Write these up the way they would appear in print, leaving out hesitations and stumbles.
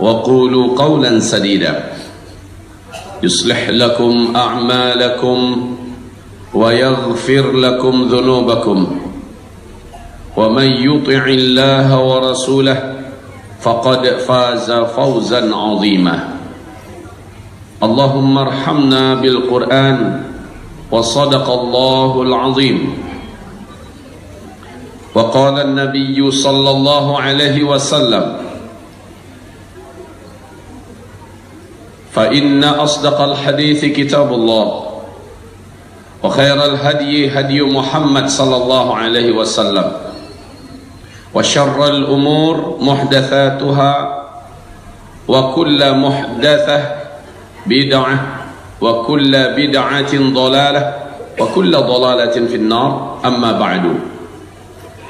وقولوا قولا سديدا يصلح لكم أعمالكم ويغفر لكم ذنوبكم ومن يطع الله ورسوله فقد فاز فوزا عظيما اللهم ارحمنا بالقرآن وصدق الله العظيم وقال النبي صلى الله عليه وسلم فإن أصدق الحديث كتاب الله وخير الهدي هدي محمد صلى الله عليه وسلم وشر الأمور محدثاتها وكل محدثة بدعة وكل بدعة ضلالة وكل ضلالة في النار أما بعد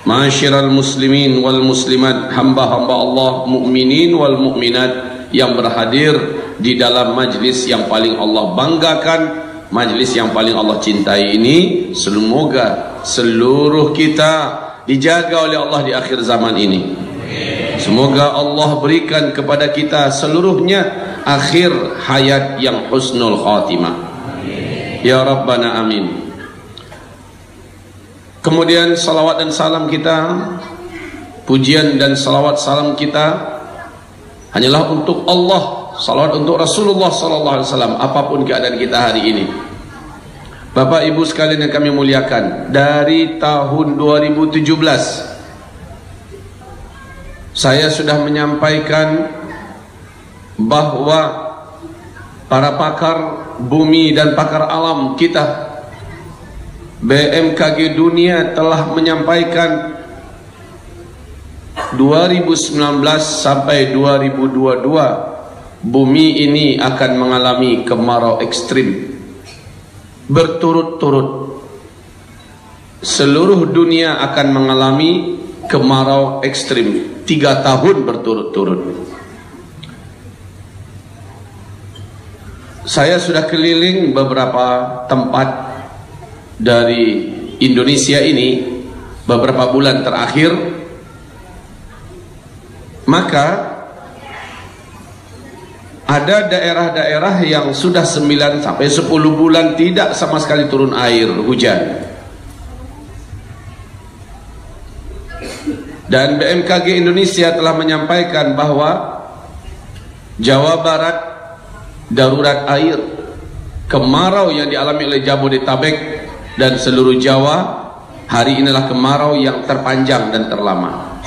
Ma'asyiral muslimin wal muslimat, hamba-hamba Allah mukminin wal mukminat yang berhadir di dalam majlis yang paling Allah banggakan, majlis yang paling Allah cintai ini, semoga seluruh kita dijaga oleh Allah di akhir zaman ini. Semoga Allah berikan kepada kita seluruhnya akhir hayat yang husnul khatimah. Ya Rabbana amin. Kemudian salawat dan salam kita, pujian dan salawat salam kita hanyalah untuk Allah, salawat untuk Rasulullah sallallahu alaihi wasallam apapun keadaan kita hari ini. Bapak Ibu sekalian yang kami muliakan, dari tahun 2017 saya sudah menyampaikan bahwa para pakar bumi dan pakar alam kita, BMKG dunia telah menyampaikan 2019 sampai 2022 bumi ini akan mengalami kemarau ekstrim berturut-turut. Seluruh dunia akan mengalami kemarau ekstrim 3 tahun berturut-turut. Saya sudah keliling beberapa tempat dari Indonesia ini beberapa bulan terakhir, maka ada daerah-daerah yang sudah 9 sampai 10 bulan tidak sama sekali turun air hujan. Dan BMKG Indonesia telah menyampaikan bahwa Jawa Barat darurat air, kemarau yang dialami oleh Jabodetabek dan seluruh Jawa hari inilah kemarau yang terpanjang dan terlama.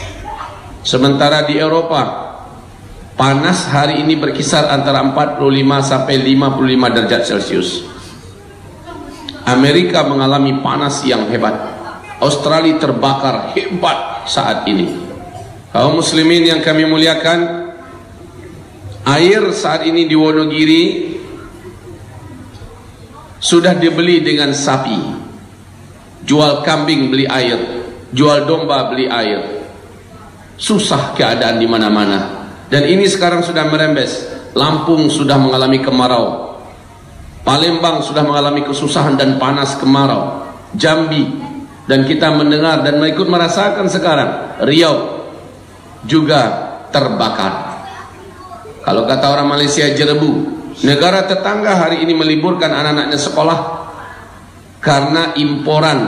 Sementara di Eropa panas hari ini berkisar antara 45 sampai 55 derajat Celcius. Amerika mengalami panas yang hebat. Australia terbakar hebat saat ini. Kaum muslimin yang kami muliakan, air saat ini di Wonogiri sudah dibeli dengan sapi. Jual kambing beli air, jual domba beli air. Susah keadaan di mana-mana. Dan ini sekarang sudah merembes. Lampung sudah mengalami kemarau. Palembang sudah mengalami kesusahan dan panas kemarau. Jambi, dan kita mendengar dan ikut merasakan sekarang Riau juga terbakar. Kalau kata orang Malaysia, jerebu. Negara tetangga hari ini meliburkan anak-anaknya sekolah karena imporan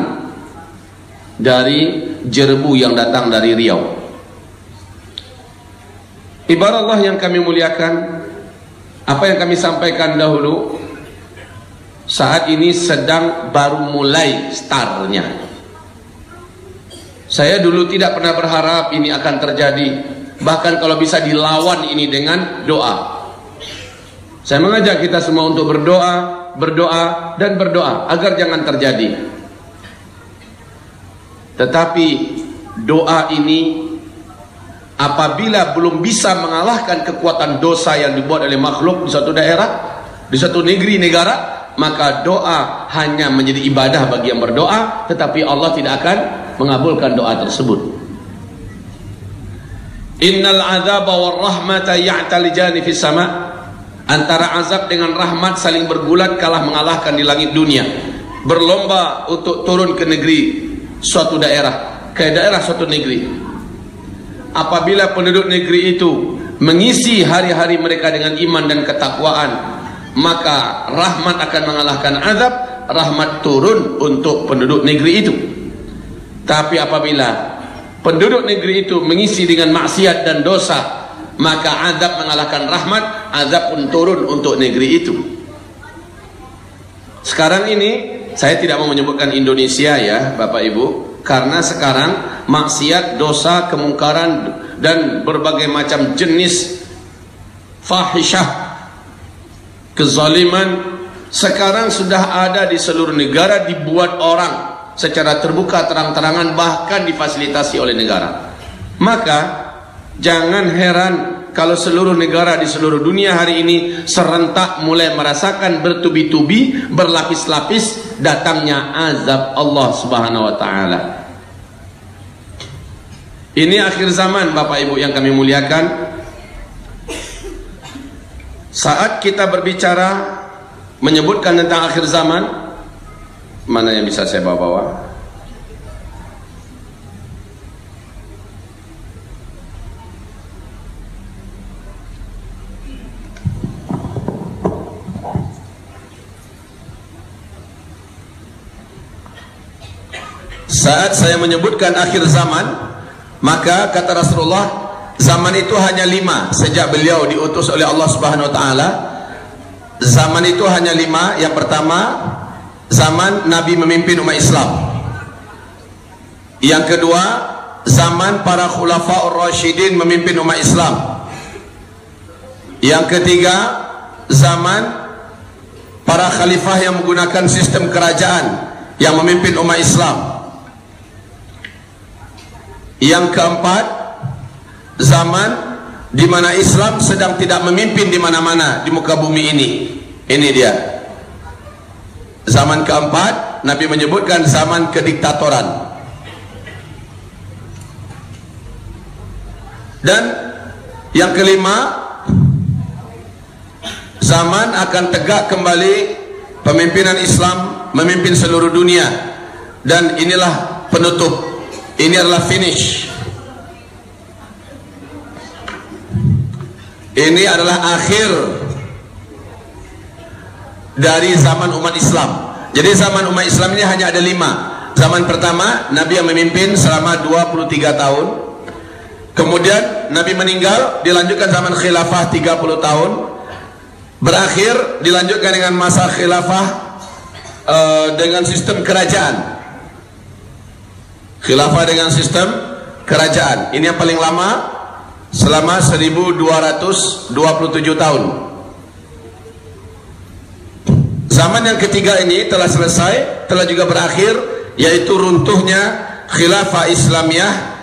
dari jerebu yang datang dari Riau. Ibarat Allah yang kami muliakan, apa yang kami sampaikan dahulu saat ini sedang baru mulai startnya. Saya dulu tidak pernah berharap ini akan terjadi, bahkan kalau bisa dilawan ini dengan doa. Saya mengajak kita semua untuk berdoa, berdoa, dan berdoa agar jangan terjadi. Tetapi doa ini apabila belum bisa mengalahkan kekuatan dosa yang dibuat oleh makhluk di suatu daerah, di suatu negeri, negara, maka doa hanya menjadi ibadah bagi yang berdoa, tetapi Allah tidak akan mengabulkan doa tersebut. Innal azaba war rahmata ya'talijani fis sama'. Antara azab dengan rahmat saling bergulat kalah mengalahkan di langit dunia. Berlomba untuk turun ke negeri suatu daerah, ke daerah suatu negeri. Apabila penduduk negeri itu mengisi hari-hari mereka dengan iman dan ketakwaan, maka rahmat akan mengalahkan azab. Rahmat turun untuk penduduk negeri itu. Tapi apabila penduduk negeri itu mengisi dengan maksiat dan dosa, maka azab mengalahkan rahmat. Azab pun turun untuk negeri itu. Sekarang ini saya tidak mau menyebutkan Indonesia ya Bapak Ibu, karena sekarang maksiat, dosa, kemungkaran dan berbagai macam jenis fahisyah, kezaliman sekarang sudah ada di seluruh negara, dibuat orang secara terbuka, terang-terangan, bahkan difasilitasi oleh negara. Maka jangan heran kalau seluruh negara di seluruh dunia hari ini serentak mulai merasakan bertubi-tubi, berlapis-lapis datangnya azab Allah Subhanahu wa taala. Ini akhir zaman Bapak Ibu yang kami muliakan. Saat kita berbicara menyebutkan tentang akhir zaman, mana yang bisa saya bawa-bawa? Saat saya menyebutkan akhir zaman, maka kata Rasulullah, zaman itu hanya 5 sejak beliau diutus oleh Allah Subhanahu wa taala. Zaman itu hanya 5. Yang pertama, zaman Nabi memimpin umat Islam. Yang kedua, zaman para khulafaur rasyidin memimpin umat Islam. Yang ketiga, zaman para khalifah yang menggunakan sistem kerajaan yang memimpin umat Islam. Yang keempat, zaman di mana Islam sedang tidak memimpin di mana-mana di muka bumi ini. Ini dia. Zaman keempat, Nabi menyebutkan zaman kediktatoran. Dan yang kelima, zaman akan tegak kembali pemimpinan Islam memimpin seluruh dunia. Dan inilah penutup. Ini adalah finish. Ini adalah akhir dari zaman umat Islam. Jadi zaman umat Islam ini hanya ada 5. Zaman pertama, Nabi yang memimpin selama 23 tahun. Kemudian Nabi meninggal, dilanjutkan zaman khilafah 30 tahun. Berakhir, dilanjutkan dengan masa khilafah dengan sistem kerajaan. Khilafah dengan sistem kerajaan. Ini yang paling lama, selama 1227 tahun. Zaman yang ketiga ini telah selesai, telah juga berakhir, yaitu runtuhnya khilafah Islamiyah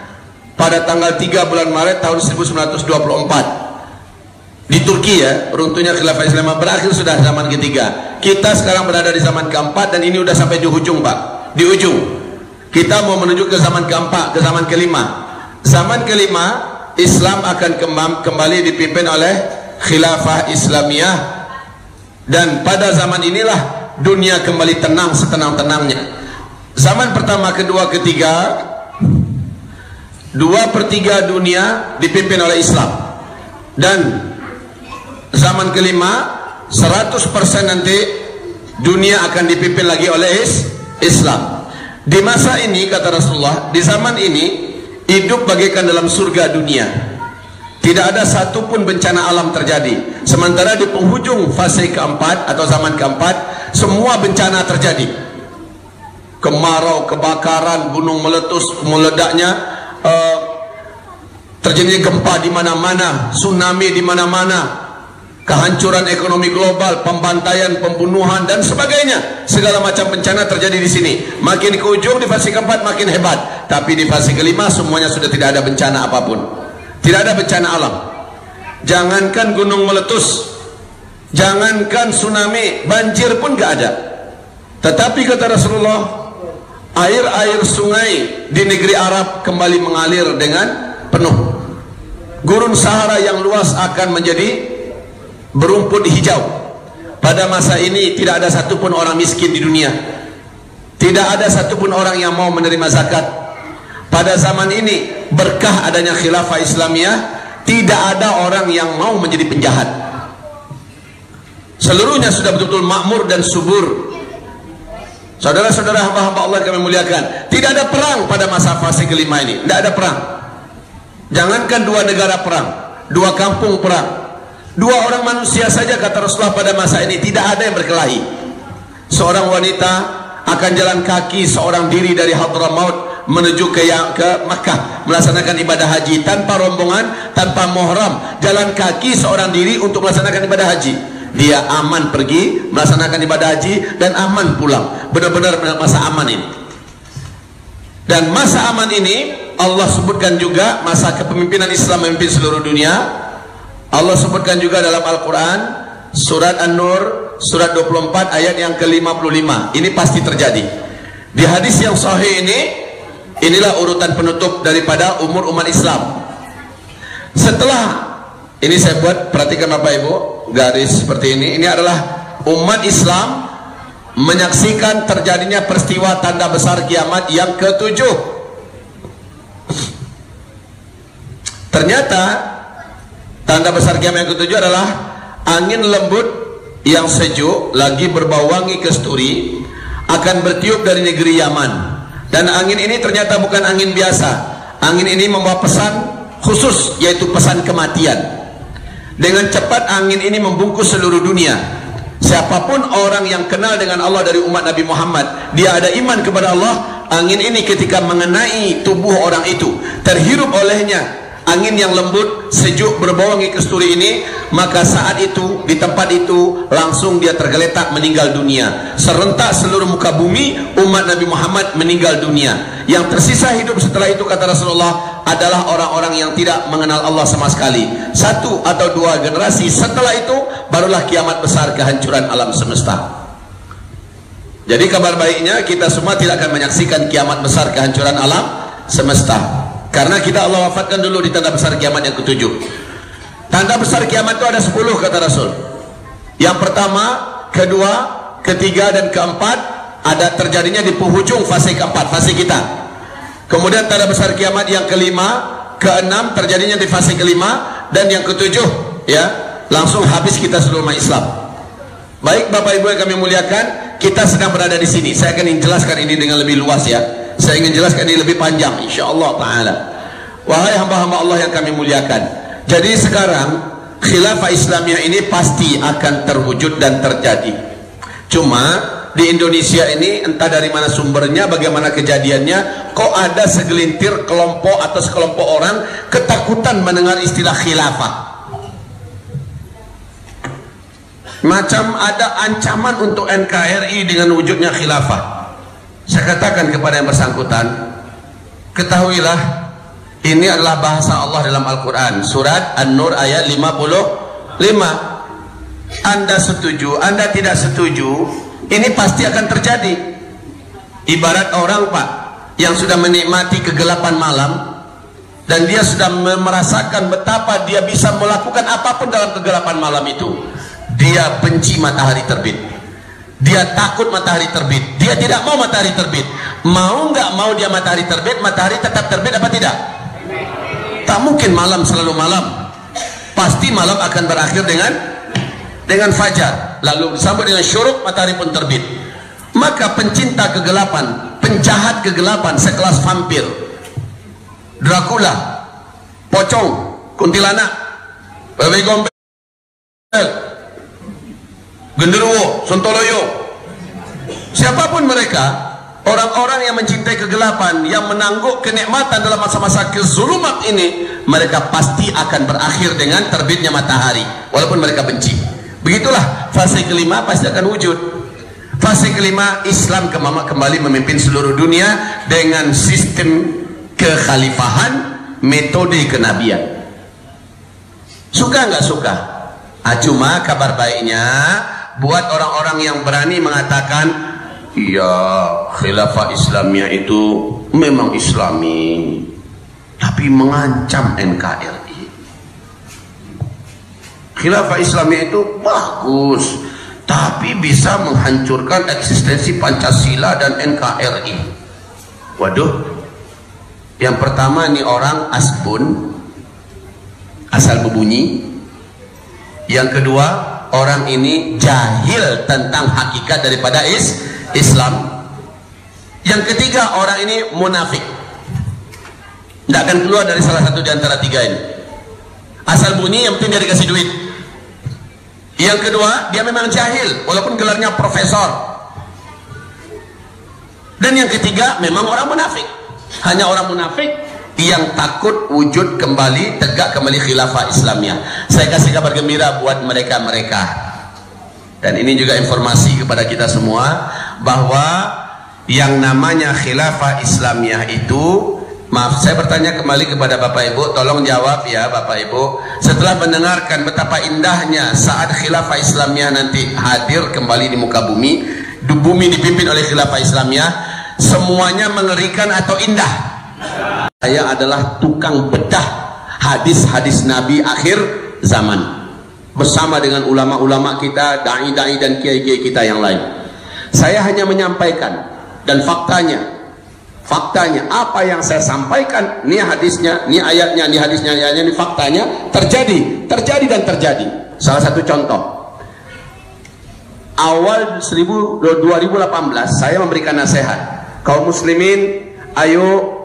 pada tanggal 3 bulan Maret tahun 1924 di Turki ya. Runtuhnya khilafah Islamiyah berakhir, sudah zaman ketiga. Kita sekarang berada di zaman keempat, dan ini udah sampai di ujung Pak, di ujung. Kita mau menuju ke zaman keempat, ke zaman kelima. Zaman kelima, Islam akan kembali dipimpin oleh khilafah Islamiyah. Dan pada zaman inilah dunia kembali tenang setenang-tenangnya. Zaman pertama, kedua, ketiga, 2/3 dunia dipimpin oleh Islam. Dan zaman kelima, 100% nanti dunia akan dipimpin lagi oleh Islam. Di masa ini, kata Rasulullah, di zaman ini hidup bagaikan dalam surga dunia. Tidak ada satupun bencana alam terjadi. Sementara di penghujung fase keempat atau zaman keempat, semua bencana terjadi. Kemarau, kebakaran, gunung meletus, meledaknya, terjadinya gempa di mana-mana, tsunami di mana-mana, kehancuran ekonomi global, pembantaian, pembunuhan dan sebagainya. Segala macam bencana terjadi di sini. Makin ke ujung di fase keempat makin hebat. Tapi di fase kelima semuanya sudah tidak ada bencana apapun. Tidak ada bencana alam. Jangankan gunung meletus, jangankan tsunami, banjir pun gak ada. Tetapi kata Rasulullah, air-air sungai di negeri Arab kembali mengalir dengan penuh. Gurun Sahara yang luas akan menjadi berumput hijau. Pada masa ini tidak ada satupun orang miskin di dunia. Tidak ada satupun orang yang mau menerima zakat. Pada zaman ini berkah adanya khilafah Islamiyah, tidak ada orang yang mau menjadi penjahat. Seluruhnya sudah betul-betul makmur dan subur. Saudara-saudara hamba-hamba Allah yang kami muliakan, tidak ada perang pada masa fase kelima ini. Tidak ada perang. Jangankan dua negara perang, dua kampung perang, dua orang manusia saja kata Rasulullah pada masa ini tidak ada yang berkelahi. Seorang wanita akan jalan kaki seorang diri dari Hadramaut menuju ke Makkah melaksanakan ibadah haji tanpa rombongan, tanpa muhram, jalan kaki seorang diri untuk melaksanakan ibadah haji. Dia aman pergi melaksanakan ibadah haji dan aman pulang. Benar-benar masa aman ini. Dan masa aman ini Allah sebutkan juga masa kepemimpinan Islam memimpin seluruh dunia. Allah sebutkan juga dalam Al-Quran surat An-Nur surat 24 ayat yang ke-55. Ini pasti terjadi. Di hadis yang sahih ini, inilah urutan penutup daripada umur umat Islam. Setelah ini saya buat, perhatikan Bapak Ibu, garis seperti ini. Ini adalah umat Islam menyaksikan terjadinya peristiwa tanda besar kiamat yang ke-7. Ternyata tanda besar kiamat yang ke-7 adalah angin lembut yang sejuk lagi berbau wangi kasturi akan bertiup dari negeri Yaman. Dan angin ini ternyata bukan angin biasa. Angin ini membawa pesan khusus, yaitu pesan kematian. Dengan cepat angin ini membungkus seluruh dunia. Siapapun orang yang kenal dengan Allah dari umat Nabi Muhammad, dia ada iman kepada Allah, angin ini ketika mengenai tubuh orang itu, terhirup olehnya angin yang lembut, sejuk, berbau wangi kasturi ini, maka saat itu, di tempat itu, langsung dia tergeletak meninggal dunia. Serentak seluruh muka bumi, umat Nabi Muhammad meninggal dunia. Yang tersisa hidup setelah itu, kata Rasulullah, adalah orang-orang yang tidak mengenal Allah sama sekali. Satu atau dua generasi setelah itu, barulah kiamat besar, kehancuran alam semesta. Jadi kabar baiknya, kita semua tidak akan menyaksikan kiamat besar, kehancuran alam semesta. Karena kita Allah wafatkan dulu di tanda besar kiamat yang ke-7. Tanda besar kiamat itu ada 10 kata Rasul. Yang pertama, kedua, ketiga dan keempat ada terjadinya di penghujung fase keempat, fase kita. Kemudian tanda besar kiamat yang kelima, keenam terjadinya di fase kelima, dan yang ke-7 ya, langsung habis kita seluruh umat Islam. Baik Bapak Ibu yang kami muliakan, kita sedang berada di sini. Saya akan jelaskan ini dengan lebih luas ya. Saya ingin jelaskan ini lebih panjang insyaallah taala. Wahai hamba-hamba Allah yang kami muliakan, jadi sekarang khilafah Islamiyah ini pasti akan terwujud dan terjadi. Cuma di Indonesia ini entah dari mana sumbernya, bagaimana kejadiannya, kok ada segelintir kelompok atau sekelompok orang ketakutan mendengar istilah khilafah. Macam ada ancaman untuk NKRI dengan wujudnya khilafah. Saya katakan kepada yang bersangkutan, ketahuilah ini adalah bahasa Allah dalam Al-Quran, surat An-Nur ayat 55. Anda setuju, Anda tidak setuju, ini pasti akan terjadi. Ibarat orang Pak yang sudah menikmati kegelapan malam, dan dia sudah merasakan betapa dia bisa melakukan apapun dalam kegelapan malam itu. Dia benci matahari terbit, dia takut matahari terbit, dia tidak mau matahari terbit. Mau nggak mau dia matahari terbit, matahari tetap terbit apa tidak? Tak mungkin malam selalu malam. Pasti malam akan berakhir dengan fajar, lalu disambut dengan syuruk, matahari pun terbit. Maka pencinta kegelapan, penjahat kegelapan sekelas vampir, Dracula, pocong, kuntilanak, babi gombel, genderuwo, sontoloyo, siapapun mereka, orang-orang yang mencintai kegelapan, yang menangguk kenikmatan dalam masa-masa kezulumat ini, mereka pasti akan berakhir dengan terbitnya matahari, walaupun mereka benci. Begitulah fase kelima pasti akan wujud. Fase kelima, Islam kembali memimpin seluruh dunia dengan sistem kekhalifahan, metode kenabian. Suka nggak suka? Cuma kabar baiknya, buat orang-orang yang berani mengatakan, iya, khilafah Islamiyah itu memang Islami, tapi mengancam NKRI. Khilafah Islamiyah itu bagus, tapi bisa menghancurkan eksistensi Pancasila dan NKRI. Waduh, yang pertama nih orang asbun, asal berbunyi. Yang kedua, orang ini jahil tentang hakikat daripada Islam. Yang ketiga, orang ini munafik, tidak akan keluar dari salah satu di antara tiga ini. Asal bunyi, yang penting dia dikasih duit. Yang kedua, dia memang jahil walaupun gelarnya profesor. Dan yang ketiga, memang orang munafik. Hanya orang munafik yang takut wujud kembali, tegak kembali khilafah Islamiyah. Saya kasih kabar gembira buat mereka-mereka. Dan ini juga informasi kepada kita semua bahwa yang namanya khilafah Islamiyah itu, maaf saya bertanya kembali kepada Bapak Ibu, tolong jawab ya Bapak Ibu, setelah mendengarkan betapa indahnya saat khilafah Islamiyah nanti hadir kembali di muka bumi, bumi dipimpin oleh khilafah Islamiyah, semuanya mengerikan atau indah? Saya adalah tukang bedah hadis-hadis Nabi akhir zaman bersama dengan ulama-ulama kita, dai-dai dan kiai-kiai kita yang lain. Saya hanya menyampaikan, dan faktanya apa yang saya sampaikan, ini hadisnya, ini ayatnya, ini hadisnya, ayatnya, ini faktanya terjadi dan terjadi. Salah satu contoh, awal 2018 saya memberikan nasihat, kaum muslimin, ayo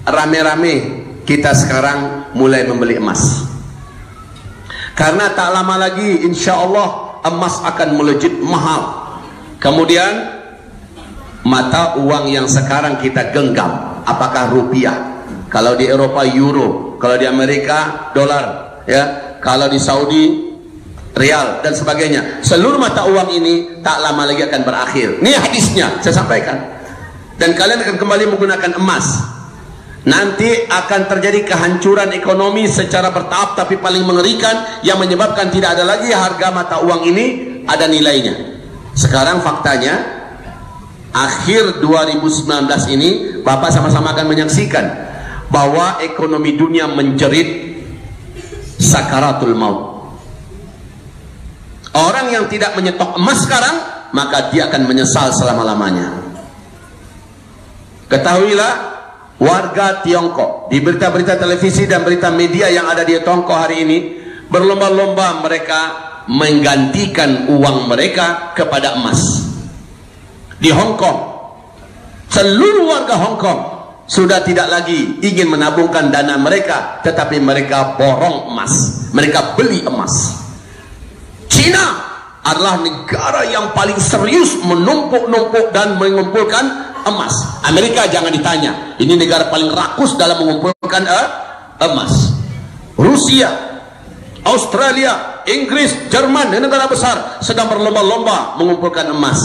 rame-rame kita sekarang mulai membeli emas, karena tak lama lagi insya Allah emas akan melejit mahal. Kemudian mata uang yang sekarang kita genggam, apakah rupiah, kalau di Eropa euro, kalau di Amerika dolar, ya, kalau di Saudi rial dan sebagainya, seluruh mata uang ini tak lama lagi akan berakhir. Ini hadisnya saya sampaikan, dan kalian akan kembali menggunakan emas. Nanti akan terjadi kehancuran ekonomi secara bertahap, tapi paling mengerikan yang menyebabkan tidak ada lagi harga mata uang ini ada nilainya. Sekarang faktanya akhir 2019 ini Bapak sama-sama akan menyaksikan bahwa ekonomi dunia menjerit sakaratul maut. Orang yang tidak menyetok emas sekarang, maka dia akan menyesal selama-lamanya. Ketahuilah, warga Tiongkok di berita-berita televisi dan berita media yang ada di Tiongkok hari ini berlomba-lomba mereka menggantikan uang mereka kepada emas. Di Hong Kong, seluruh warga Hong Kong sudah tidak lagi ingin menabungkan dana mereka, tetapi mereka borong emas, mereka beli emas. China adalah negara yang paling serius menumpuk-numpuk dan mengumpulkan emas. Amerika jangan ditanya, ini negara paling rakus dalam mengumpulkan emas. Rusia, Australia, Inggris, Jerman, negara besar sedang berlomba-lomba mengumpulkan emas.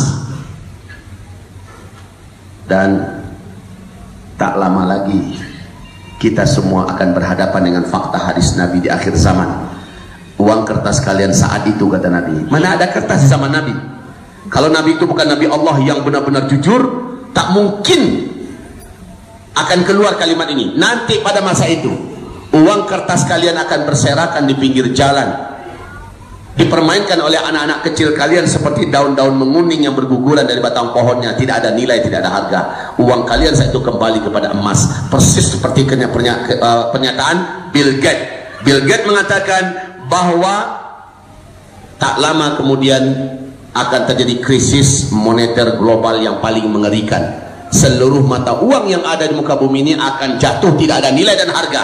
Dan tak lama lagi kita semua akan berhadapan dengan fakta hadis Nabi di akhir zaman. Uang kertas kalian saat itu, kata Nabi. Mana ada kertas di zaman Nabi? Kalau Nabi itu bukan Nabi Allah yang benar-benar jujur, tak mungkin akan keluar kalimat ini. Nanti pada masa itu uang kertas kalian akan berserakan di pinggir jalan, dipermainkan oleh anak-anak kecil kalian seperti daun-daun menguning yang berguguran dari batang pohonnya, tidak ada nilai, tidak ada harga. Uang kalian saat itu kembali kepada emas, persis seperti pernyataan Bill Gates. Bill Gates mengatakan bahwa tak lama kemudian akan terjadi krisis moneter global yang paling mengerikan. Seluruh mata uang yang ada di muka bumi ini akan jatuh, tidak ada nilai dan harga.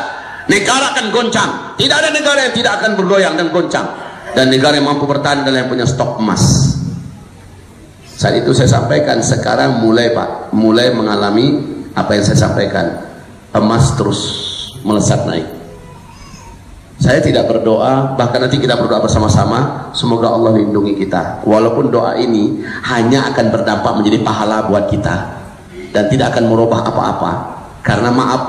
Negara akan goncang, tidak ada negara yang tidak akan bergoyang dan goncang. Dan negara yang mampu bertahan adalah yang punya stok emas. Saat itu saya sampaikan, sekarang mulai Pak, mulai mengalami apa yang saya sampaikan. Emas terus melesat naik. Saya tidak berdoa, bahkan nanti kita berdoa bersama-sama, semoga Allah lindungi kita. Walaupun doa ini hanya akan berdampak menjadi pahala buat kita dan tidak akan merubah apa-apa. Karena maaf,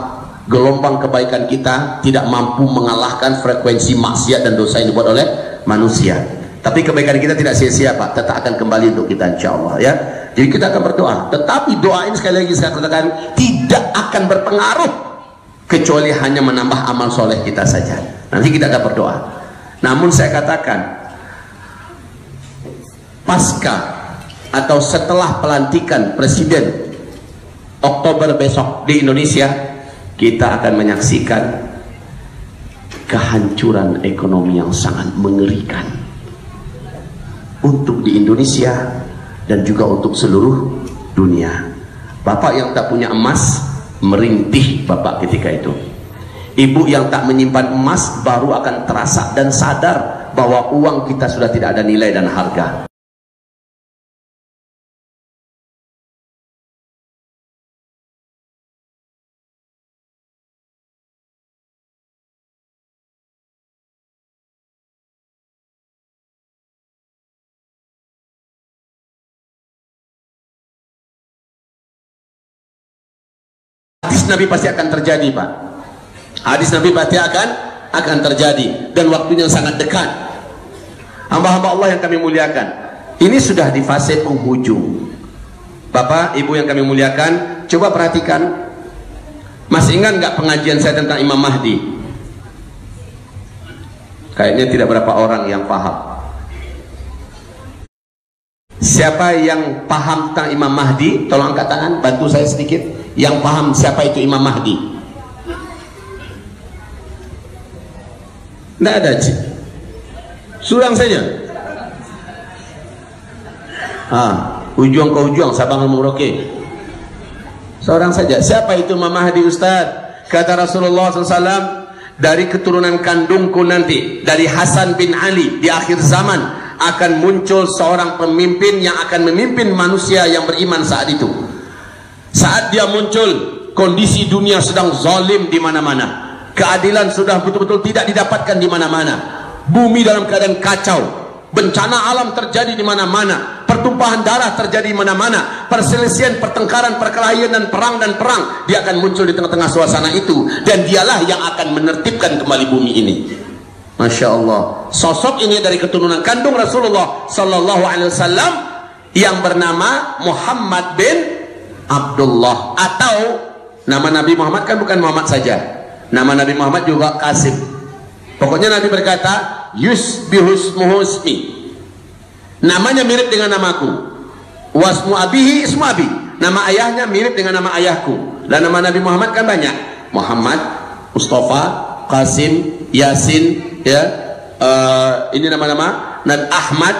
gelombang kebaikan kita tidak mampu mengalahkan frekuensi maksiat dan dosa yang dibuat oleh manusia. Tapi kebaikan kita tidak sia-sia Pak, tetap akan kembali untuk kita insya Allah ya. Jadi kita akan berdoa, tetapi doa ini sekali lagi saya katakan tidak akan berpengaruh kecuali hanya menambah amal soleh kita saja. Nanti kita akan berdoa. Namun saya katakan, pasca atau setelah pelantikan presiden Oktober besok di Indonesia, kita akan menyaksikan kehancuran ekonomi yang sangat mengerikan untuk di Indonesia dan juga untuk seluruh dunia. Bapak yang tak punya emas merintih bapak ketika itu. Ibu yang tak menyimpan emas baru akan terasa dan sadar bahwa uang kita sudah tidak ada nilai dan harga. Hadis Nabi pasti akan terjadi, Pak. Hadis Nabi pasti akan terjadi dan waktunya sangat dekat. Hamba-hamba Allah yang kami muliakan, ini sudah di fase penghujung. Bapak, Ibu yang kami muliakan, coba perhatikan. Masih ingat nggak pengajian saya tentang Imam Mahdi? Kayaknya tidak berapa orang yang paham. Siapa yang paham tentang Imam Mahdi? Tolong angkat tangan, bantu saya sedikit. Yang paham siapa itu Imam Mahdi? Tidak ada, Cik. Surang saja. Ujung ke ujung, Sabang Merauke. Seorang saja. Siapa itu Imam Mahdi, Ustaz? Kata Rasulullah SAW, dari keturunan kandungku nanti, dari Hasan bin Ali, di akhir zaman akan muncul seorang pemimpin yang akan memimpin manusia yang beriman saat itu. Saat dia muncul, kondisi dunia sedang zalim di mana-mana. Keadilan sudah betul-betul tidak didapatkan di mana-mana. Bumi dalam keadaan kacau. Bencana alam terjadi di mana-mana. Pertumpahan darah terjadi di mana-mana. Perselisihan, pertengkaran, perkelahian dan perang. Dia akan muncul di tengah-tengah suasana itu. Dan dialah yang akan menertibkan kembali bumi ini. Masya Allah. Sosok ini dari keturunan kandung Rasulullah Sallallahu Alaihi Wasallam yang bernama Muhammad bin Abdullah, atau nama Nabi Muhammad kan bukan Muhammad saja, nama Nabi Muhammad juga Qasim. Pokoknya Nabi berkata yusbihusmuhu ismi, namanya mirip dengan namaku, wasmu abihi ismu abi, nama ayahnya mirip dengan nama ayahku. Dan nama Nabi Muhammad kan banyak, Muhammad, Mustafa, Qasim, Yasin, ya, ini nama-nama, dan Ahmad,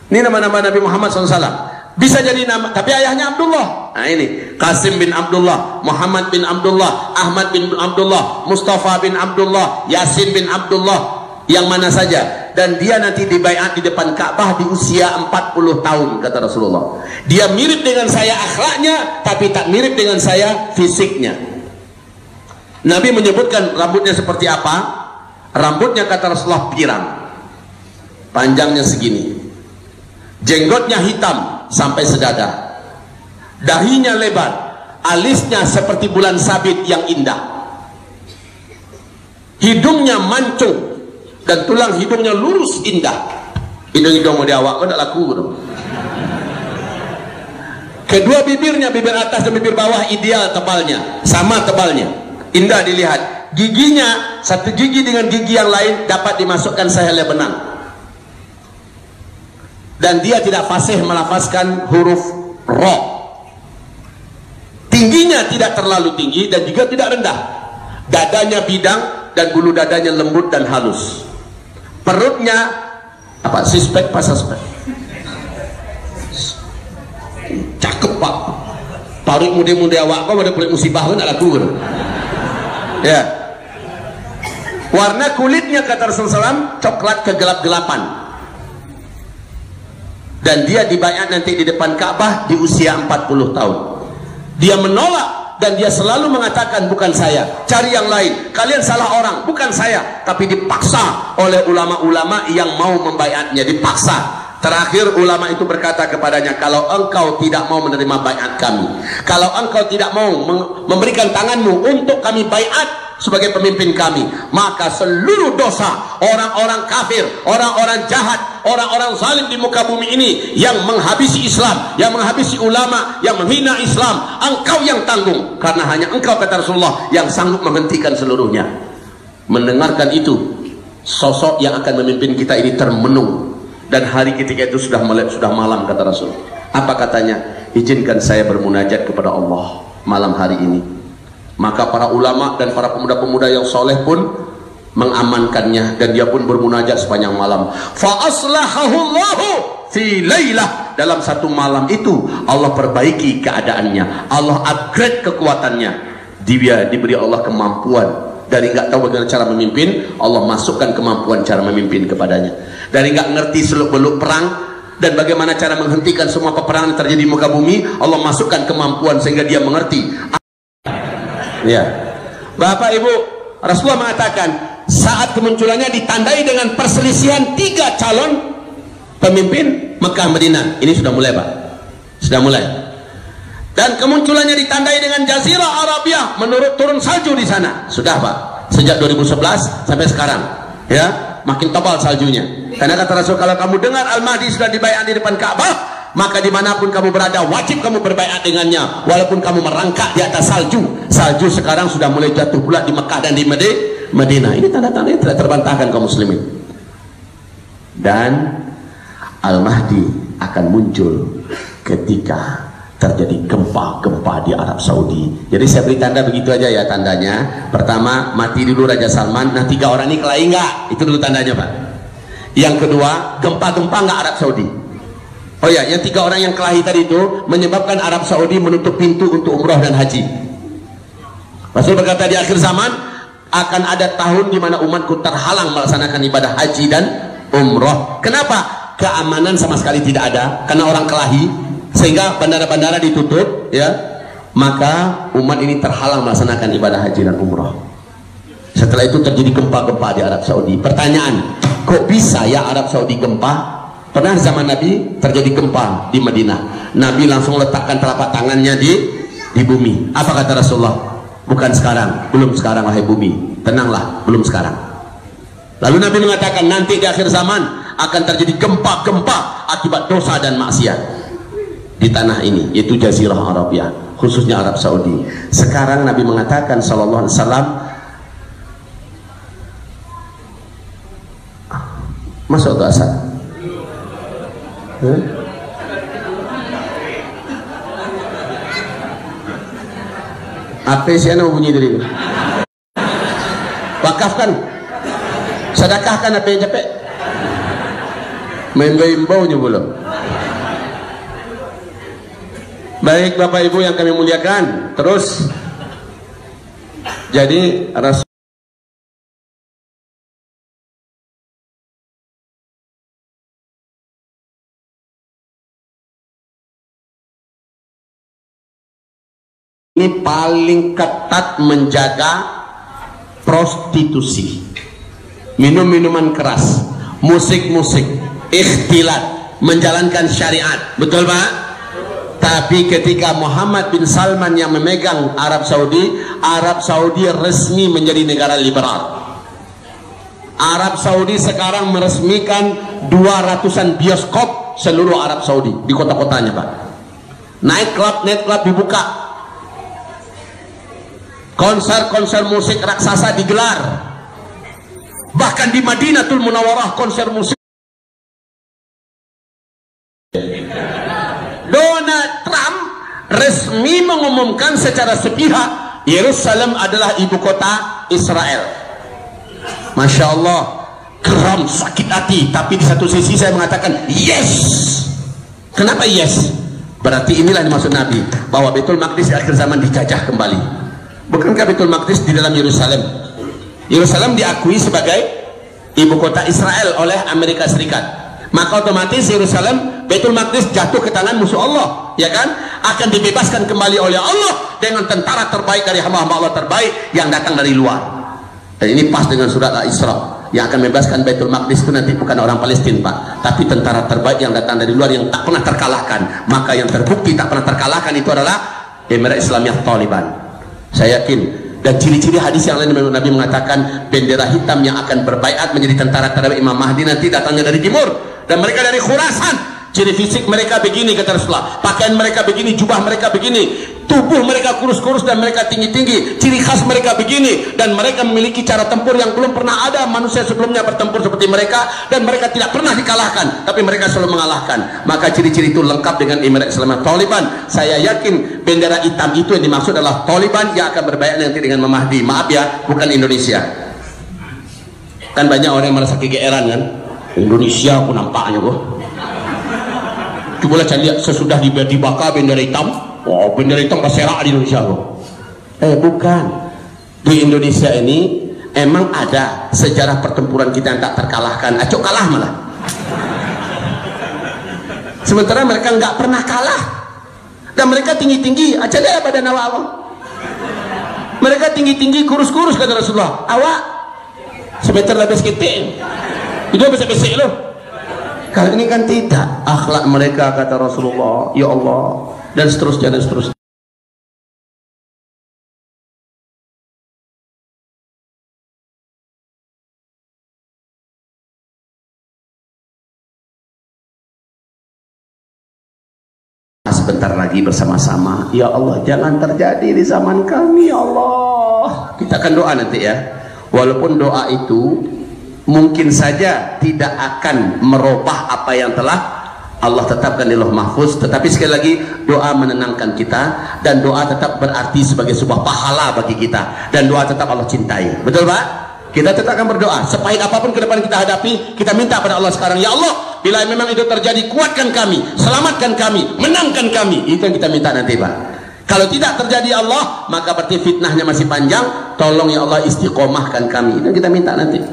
ini nama-nama Nabi Muhammad SAW. Bisa jadi nama, tapi ayahnya Abdullah. Nah ini, Qasim bin Abdullah, Muhammad bin Abdullah, Ahmad bin Abdullah, Mustafa bin Abdullah, Yasin bin Abdullah, yang mana saja. Dan dia nanti dibaiat di depan Ka'bah di usia 40 tahun, kata Rasulullah. Dia mirip dengan saya akhlaknya, tapi tak mirip dengan saya fisiknya. Nabi menyebutkan rambutnya seperti apa. Rambutnya, kata Rasulullah, pirang, panjangnya segini, jenggotnya hitam sampai sedada, dahinya lebar, alisnya seperti bulan sabit yang indah, hidungnya mancung dan tulang hidungnya lurus indah. Hidung-hidung mau diawak kok tak laku dong. Kedua bibirnya, bibir atas dan bibir bawah ideal tebalnya, sama tebalnya, indah dilihat. Giginya, satu gigi dengan gigi yang lain dapat dimasukkan sehelai benang. Dan dia tidak fasih melafazkan huruf ro. Tingginya tidak terlalu tinggi dan juga tidak rendah. Dadanya bidang dan bulu dadanya lembut dan halus. Perutnya apa? Suspek pas suspek. Cakep, Pak. Parut muda-muda awak kau ada kulit musibah kan ada laku. Ya. Warna kulitnya, kata Rasulullah SAW, coklat kegelap-gelapan. Dan dia dibayar nanti di depan Ka'bah di usia 40 tahun. Dia menolak dan dia selalu mengatakan, bukan saya, cari yang lain, kalian salah orang, bukan saya. Tapi dipaksa oleh ulama-ulama yang mau membayatnya, dipaksa. Terakhir ulama itu berkata kepadanya, kalau engkau tidak mau menerima bayat kami, kalau engkau tidak mau memberikan tanganmu untuk kami bayat sebagai pemimpin kami, maka seluruh dosa orang-orang kafir, orang-orang jahat, orang-orang zalim di muka bumi ini yang menghabisi Islam, yang menghabisi ulama, yang menghina Islam, engkau yang tanggung, karena hanya engkau, kata Rasulullah, yang sanggup menghentikan seluruhnya. Mendengarkan itu, sosok yang akan memimpin kita ini termenung. Dan hari ketika itu sudah malam, kata Rasul. Apa katanya? Izinkan saya bermunajat kepada Allah malam hari ini. Maka para ulama dan para pemuda-pemuda yang soleh pun mengamankannya, dan dia pun bermunajat sepanjang malam. Fa aslahahullahu fi lailah, dalam satu malam itu Allah perbaiki keadaannya, Allah upgrade kekuatannya. Dia diberi Allah kemampuan, dari nggak tahu bagaimana cara memimpin, Allah masukkan kemampuan cara memimpin kepadanya. Dari nggak ngerti seluk-beluk perang dan bagaimana cara menghentikan semua peperangan yang terjadi di muka bumi, Allah masukkan kemampuan sehingga dia mengerti. Ya, Bapak Ibu, Rasulullah mengatakan saat kemunculannya ditandai dengan perselisihan 3 calon pemimpin Mekah Madinah. Ini sudah mulai, Pak, sudah mulai. Dan kemunculannya ditandai dengan Jazirah Arabia, menurut turun salju di sana. Sudah, Pak, sejak 2011 sampai sekarang, ya, makin tebal saljunya. Karena kata Rasul, kalau kamu dengar Al-Mahdi sudah dibaiat di depan Ka'bah, maka dimanapun kamu berada wajib kamu berbaiat dengannya, walaupun kamu merangkak di atas salju. Salju sekarang sudah mulai jatuh pula di Mekah dan di Madinah. Ini tanda-tanda yang tidak terbantahkan kaum muslimin. Dan Al-Mahdi akan muncul ketika terjadi gempa-gempa di Arab Saudi. Jadi saya beri tanda begitu aja ya tandanya. Pertama, mati dulu Raja Salman. Nah, 3 orang ini kelahi enggak? Itu dulu tandanya, Pak. Yang kedua, gempa-gempa enggak Arab Saudi? Oh ya, yang 3 orang yang kelahi tadi itu menyebabkan Arab Saudi menutup pintu untuk umrah dan haji. Rasul berkata di akhir zaman akan ada tahun di mana umatku terhalang melaksanakan ibadah haji dan umrah. Kenapa? Keamanan sama sekali tidak ada karena orang kelahi, sehingga bandara-bandara ditutup, ya. Maka umat ini terhalang melaksanakan ibadah haji dan umrah. Setelah itu terjadi gempa-gempa di Arab Saudi. Pertanyaan, kok bisa ya Arab Saudi gempa? Pernah zaman Nabi terjadi gempa di Madinah. Nabi langsung letakkan telapak tangannya di bumi. Apa kata Rasulullah? Bukan sekarang, belum sekarang wahai bumi. Tenanglah, belum sekarang. Lalu Nabi mengatakan nanti di akhir zaman akan terjadi gempa-gempa akibat dosa dan maksiat di tanah ini, yaitu Jazirah Arabia, khususnya Arab Saudi. Sekarang Nabi mengatakan sallallahu alaihi wasallam, masuk ke asal. Apa sih yang bunyi dari itu? Wakafkan, sedekahkan apa yang capek. Main bau-baunya belum. Baik Bapak Ibu yang kami muliakan, terus jadi Rasul ini paling ketat menjaga prostitusi, minum-minuman keras, musik-musik, ikhtilat, menjalankan syariat. Betul Pak? Tapi ketika Muhammad bin Salman yang memegang Arab Saudi resmi menjadi negara liberal. Arab Saudi sekarang meresmikan 200-an bioskop seluruh Arab Saudi di kota-kotanya, Pak. Night club dibuka, konser musik raksasa digelar. Bahkan di Madinatul Munawwarah konser musik. Donald Trump resmi mengumumkan secara sepihak Yerusalem adalah ibu kota Israel. Masya Allah, geram, sakit hati. Tapi di satu sisi saya mengatakan yes. Kenapa yes? Berarti inilah yang dimaksud Nabi, bahwa Baitul Maqdis di akhir zaman dijajah kembali. Bukankah Baitul Maqdis di dalam Yerusalem? Yerusalem diakui sebagai ibu kota Israel oleh Amerika Serikat. Maka otomatis Yerusalem, Baitul Maqdis jatuh ke tangan musuh Allah, ya kan? Akan dibebaskan kembali oleh Allah dengan tentara terbaik dari hamba-hamba Allah terbaik yang datang dari luar. Dan ini pas dengan surat Al-Isra. Yang akan membebaskan Baitul Maqdis itu nanti bukan orang Palestina, Pak, tapi tentara terbaik yang datang dari luar yang tak pernah terkalahkan. Maka yang terbukti tak pernah terkalahkan itu adalah Emirat Islamiyah Taliban. Saya yakin. Dan ciri-ciri hadis yang lain Nabi mengatakan bendera hitam yang akan berbaiat menjadi tentara terhadap Imam Mahdi nanti datangnya dari timur, dan mereka dari Khurasan. Ciri fisik mereka begini kata Rasulullah, pakaian mereka begini, jubah mereka begini, tubuh mereka kurus-kurus dan mereka tinggi-tinggi. Ciri khas mereka begini, dan mereka memiliki cara tempur yang belum pernah ada manusia sebelumnya bertempur seperti mereka, dan mereka tidak pernah dikalahkan, tapi mereka selalu mengalahkan. Maka ciri-ciri itu lengkap dengan Emirat Islamiyah Taliban. Saya yakin bendera hitam itu yang dimaksud adalah Taliban yang akan berbaiat nanti dengan Mahdi. Maaf ya, bukan Indonesia. Kan banyak orang yang merasa kegeeran kan, Indonesia aku nampaknya kok. Cobalah cari lihat sesudah dibakar bendera hitam, wow, bendera hitam berserak di Indonesia kok. Bukan. Di Indonesia ini emang ada sejarah pertempuran kita yang tak terkalahkan. Acok kalah malah. Sementara mereka nggak pernah kalah. Dan mereka tinggi-tinggi, aja deh badan awak. Mereka tinggi-tinggi, kurus-kurus kata Rasulullah. Awak semeter lebih sekitik. Itu besar-besar loh. Kali ini kan tidak. Akhlak mereka kata Rasulullah, ya Allah, dan seterusnya dan seterusnya. Sebentar lagi bersama-sama, ya Allah jangan terjadi di zaman kami, ya Allah. Kita akan doa nanti ya. Walaupun doa itu mungkin saja tidak akan merubah apa yang telah Allah tetapkan di Lauh Mahfuz, tetapi sekali lagi doa menenangkan kita, dan doa tetap berarti sebagai sebuah pahala bagi kita, dan doa tetap Allah cintai. Betul Pak? Kita tetap akan berdoa, sepahit apapun ke depan kita hadapi, kita minta pada Allah sekarang, ya Allah, bila memang itu terjadi, kuatkan kami, selamatkan kami, menangkan kami. Itu yang kita minta nanti Pak. Kalau tidak terjadi Allah, maka berarti fitnahnya masih panjang. Tolong ya Allah istiqomahkan kami. Itu yang kita minta nanti.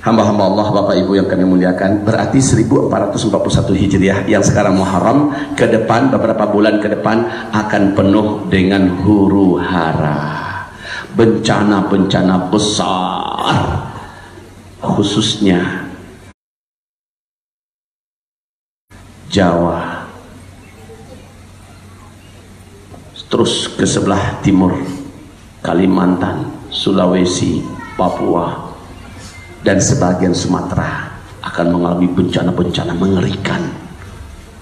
Hamba-hamba Allah, Bapak Ibu yang kami muliakan, berarti 1441 Hijriah yang sekarang Muharram, ke depan beberapa bulan ke depan akan penuh dengan huru hara, bencana-bencana besar, khususnya Jawa, terus ke sebelah timur, Kalimantan, Sulawesi, Papua, dan sebagian Sumatera akan mengalami bencana-bencana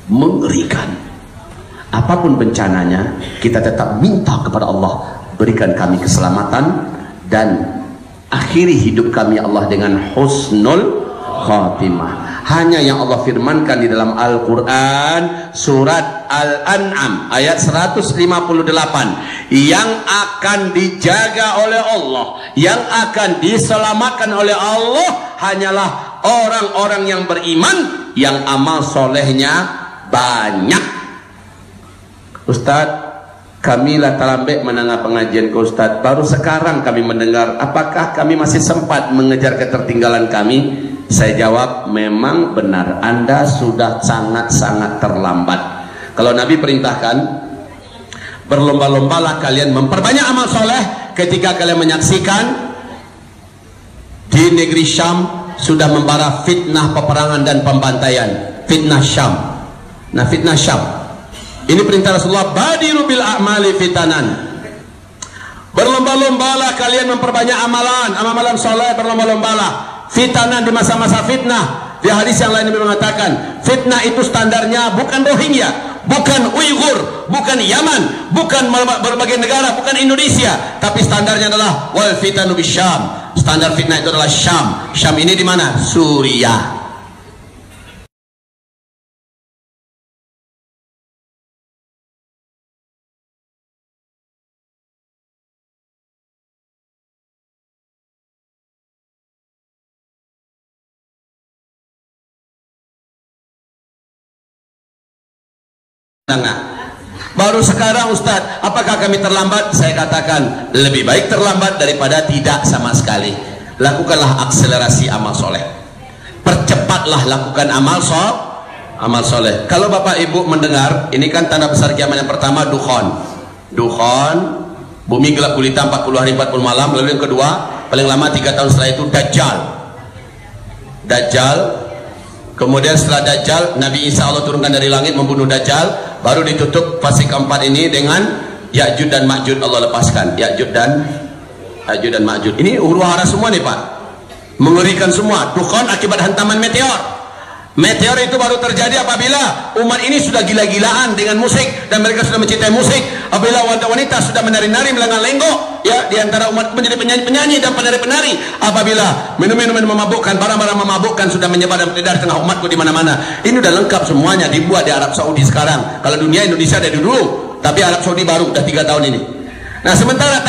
mengerikan. Apapun bencananya, kita tetap minta kepada Allah, berikan kami keselamatan dan akhiri hidup kami Allah dengan husnul khatimah. Hanya yang Allah firmankan di dalam Al-Quran surat Al-An'am ayat 158, yang akan dijaga oleh Allah, yang akan diselamatkan oleh Allah hanyalah orang-orang yang beriman, yang amal solehnya banyak. Ustadz, kami lah talambek menengah pengajian ke Ustadz, baru sekarang kami mendengar, apakah kami masih sempat mengejar ketertinggalan kami? Saya jawab, memang benar, Anda sudah sangat-sangat terlambat. Kalau Nabi perintahkan, berlomba-lombalah kalian memperbanyak amal soleh ketika kalian menyaksikan di negeri Syam sudah membara fitnah peperangan dan pembantaian. Fitnah Syam. Nah, fitnah Syam ini perintah Rasulullah, badiru bil a'mali fitanan. Berlomba-lombalah kalian memperbanyak amalan soleh, berlomba-lombalah fitanan di masa-masa fitnah. Di hadis yang lain mengatakan, fitnah itu standarnya bukan Rohingya, bukan Uighur, bukan Yaman, bukan berbagai negara, bukan Indonesia, tapi standarnya adalah wal fitanu bisyam. Standar fitnah itu adalah Syam. Syam ini di mana? Suriah. Baru sekarang Ustadz, apakah kami terlambat? Saya katakan lebih baik terlambat daripada tidak sama sekali. Lakukanlah akselerasi amal soleh, percepatlah lakukan amal soleh. Kalau Bapak Ibu mendengar, ini kan tanda besar kiamat yang pertama, dukhon, bumi gelap gulita 40 hari 40 malam. Lalu yang kedua, paling lama 3 tahun setelah itu Dajjal. Kemudian setelah Dajjal, Nabi Isa Allah turunkan dari langit membunuh Dajjal. Baru ditutup fase keempat ini dengan Ya'juj dan Ma'juj, Allah lepaskan Ya'juj dan Ma'juj. Ini huru hara semua nih Pak, mengerikan semua. Dukhon akibat hantaman meteor. Meteor itu baru terjadi apabila umat ini sudah gila-gilaan dengan musik, dan mereka sudah mencintai musik. Apabila wanita-wanita sudah menari-nari melengah-lenggok, ya, di antara umat menjadi penyanyi-penyanyi dan penari-penari. Apabila minum-minuman memabukkan, barang-barang memabukkan sudah menyebar dan beredar tengah umatku di mana-mana. Ini udah lengkap semuanya, dibuat di Arab Saudi sekarang. Kalau dunia, Indonesia dari dulu, tapi Arab Saudi baru udah 3 tahun ini. Nah, sementara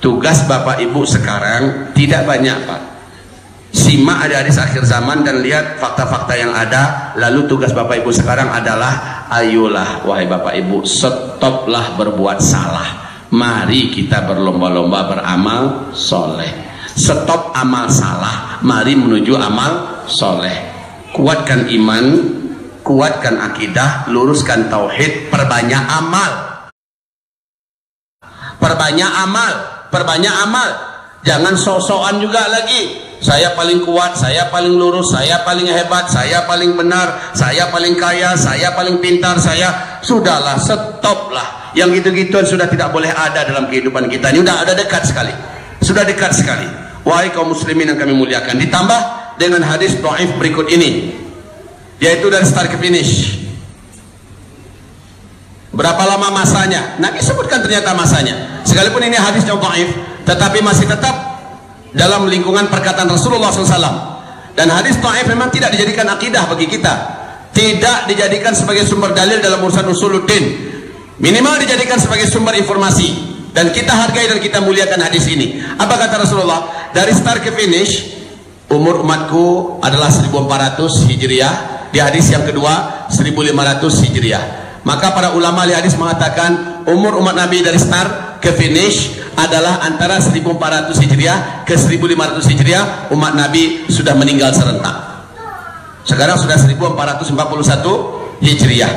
tugas Bapak Ibu sekarang tidak banyak, Pak. Simak ada hadis akhir zaman dan lihat fakta-fakta yang ada. Lalu tugas Bapak Ibu sekarang adalah, ayolah wahai Bapak Ibu, stoplah berbuat salah. Mari kita berlomba-lomba beramal soleh. Stop amal salah, mari menuju amal soleh. Kuatkan iman, kuatkan akidah, luruskan tauhid, perbanyak amal. Perbanyak amal, perbanyak amal. Jangan sok-sokan juga lagi. Saya paling kuat, saya paling lurus, saya paling hebat, saya paling benar, saya paling kaya, saya paling pintar, saya... Sudahlah, stoplah. Yang gitu-gituan sudah tidak boleh ada dalam kehidupan kita. Ini sudah ada dekat sekali. Sudah dekat sekali. Wahai kaum muslimin yang kami muliakan. Ditambah dengan hadis dhaif berikut ini, yaitu dari start ke finish. Berapa lama masanya? Nabi sebutkan ternyata masanya. Sekalipun ini hadis yang dhaif, tetapi masih tetap dalam lingkungan perkataan Rasulullah SAW. Dan hadis dhaif memang tidak dijadikan akidah bagi kita, tidak dijadikan sebagai sumber dalil dalam urusan usuluddin. Minimal dijadikan sebagai sumber informasi, dan kita hargai dan kita muliakan hadis ini. Apa kata Rasulullah? Dari start ke finish, umur umatku adalah 1400 Hijriah. Di hadis yang kedua 1500 Hijriah. Maka para ulama ahli hadis mengatakan umur umat Nabi dari start ke finish adalah antara 1400 Hijriah ke 1500 Hijriah. Umat Nabi sudah meninggal serentak. Sekarang sudah 1441 Hijriah.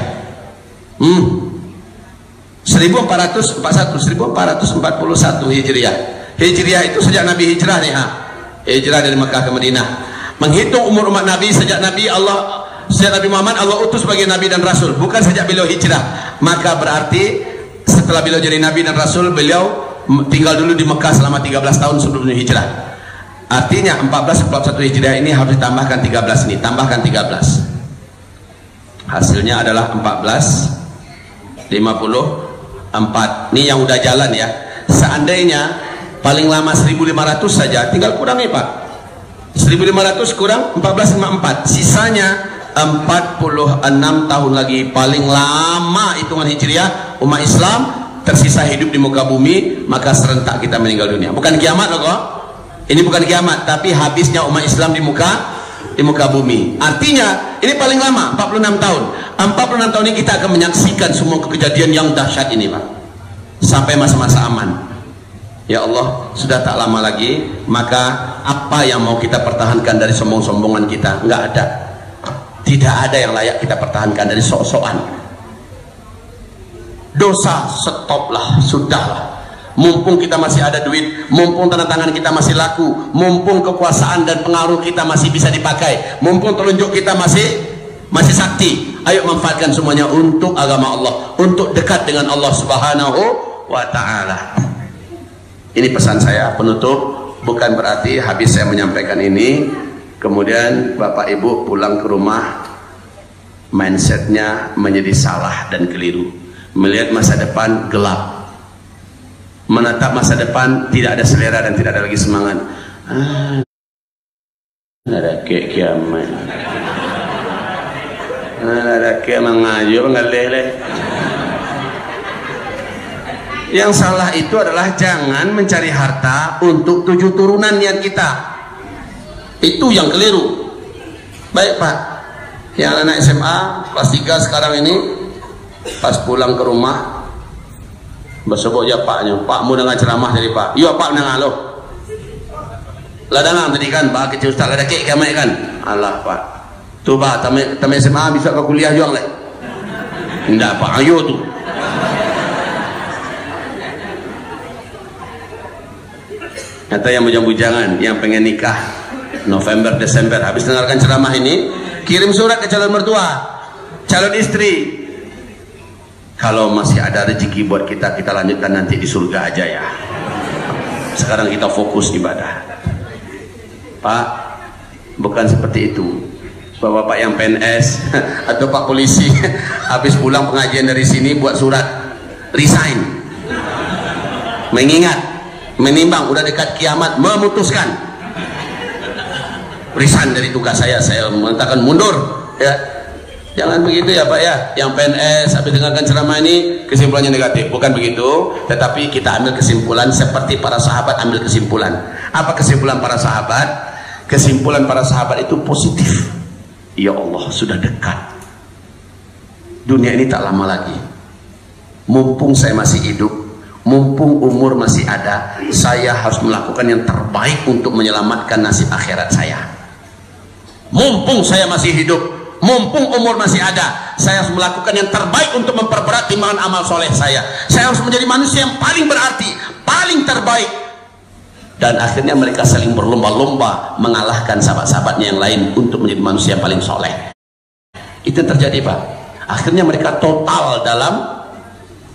1441 Hijriah. Hijriah itu sejak Nabi hijrah nih, hijrah dari Mekah ke Madinah. Menghitung umur umat Nabi sejak Nabi Muhammad Allah utus sebagai Nabi dan Rasul, bukan sejak beliau hijrah. Maka berarti setelah beliau jadi Nabi dan Rasul, beliau tinggal dulu di Mekah selama 13 tahun sebelum hijrah. Artinya 1441 Hijriah ini harus ditambahkan 13 ini, tambahkan 13. Hasilnya adalah 1454. Ini yang udah jalan ya. Seandainya paling lama 1500 saja, tinggal kurangi Pak. 1500 kurang 1454, sisanya 46 tahun lagi paling lama hitungan Hijriah umat Islam tersisa hidup di muka bumi. Maka serentak kita meninggal dunia. Bukan kiamat loh kok. Ini bukan kiamat, tapi habisnya umat Islam di muka bumi. Artinya ini paling lama 46 tahun. 46 tahun ini kita akan menyaksikan semua kejadian yang dahsyat ini Pak, sampai masa-masa aman. Ya Allah, sudah tak lama lagi. Maka apa yang mau kita pertahankan dari sombong-sombongan kita? Enggak ada. Tidak ada yang layak kita pertahankan dari sok-sokan. Dosa stoplah, sudahlah. Mumpung kita masih ada duit, mumpung tanda tangan kita masih laku, mumpung kekuasaan dan pengaruh kita masih bisa dipakai, mumpung telunjuk kita masih sakti, ayo manfaatkan semuanya untuk agama Allah, untuk dekat dengan Allah Subhanahu wa Ta'ala. Ini pesan saya penutup. Bukan berarti habis saya menyampaikan ini kemudian Bapak Ibu pulang ke rumah mindsetnya menjadi salah dan keliru, melihat masa depan gelap, menatap masa depan tidak ada selera dan tidak ada lagi semangat. Ada kiamat, ada kiamat ngaji nggak leleh. Yang salah itu adalah jangan mencari harta untuk 7 turunan niat kita. Itu yang keliru. Baik Pak, yang anak SMA kelas 3 sekarang ini, pas pulang ke rumah besok ya paknya, Pak mau dengar ceramah dari Pak. Iya Pak dengar loh. Ladangan tadi kan Pak kecil Ustaz ada kek kamai kan. Allah Pak. Tuh Pak, tamat SMA bisa ke kuliah juang leh. Enggak Pak, ayo tuh. Atau yang bujang-bujangan yang pengen nikah November Desember, habis dengarkan ceramah ini kirim surat ke calon mertua, calon istri. Kalau masih ada rezeki buat kita, kita lanjutkan nanti di surga aja ya. Sekarang kita fokus ibadah. Pak, bukan seperti itu. Bapak-bapak yang PNS atau Pak polisi habis pulang pengajian dari sini buat surat resign, mengingat, menimbang udah dekat kiamat, memutuskan resign dari tugas saya mengatakan mundur ya. Jangan begitu ya Pak ya. Yang PNS habis dengarkan ceramah ini kesimpulannya negatif. Bukan begitu. Tetapi kita ambil kesimpulan seperti para sahabat ambil kesimpulan. Apa kesimpulan para sahabat? Kesimpulan para sahabat itu positif. Ya Allah, sudah dekat. Dunia ini tak lama lagi. Mumpung saya masih hidup, mumpung umur masih ada, saya harus melakukan yang terbaik untuk menyelamatkan nasib akhirat saya. Mumpung saya masih hidup, mumpung umur masih ada, saya harus melakukan yang terbaik untuk memperberat timbangan amal soleh saya. Saya harus menjadi manusia yang paling berarti, paling terbaik. Dan akhirnya mereka saling berlomba-lomba mengalahkan sahabat-sahabatnya yang lain untuk menjadi manusia yang paling soleh. Itu yang terjadi Pak. Akhirnya mereka total dalam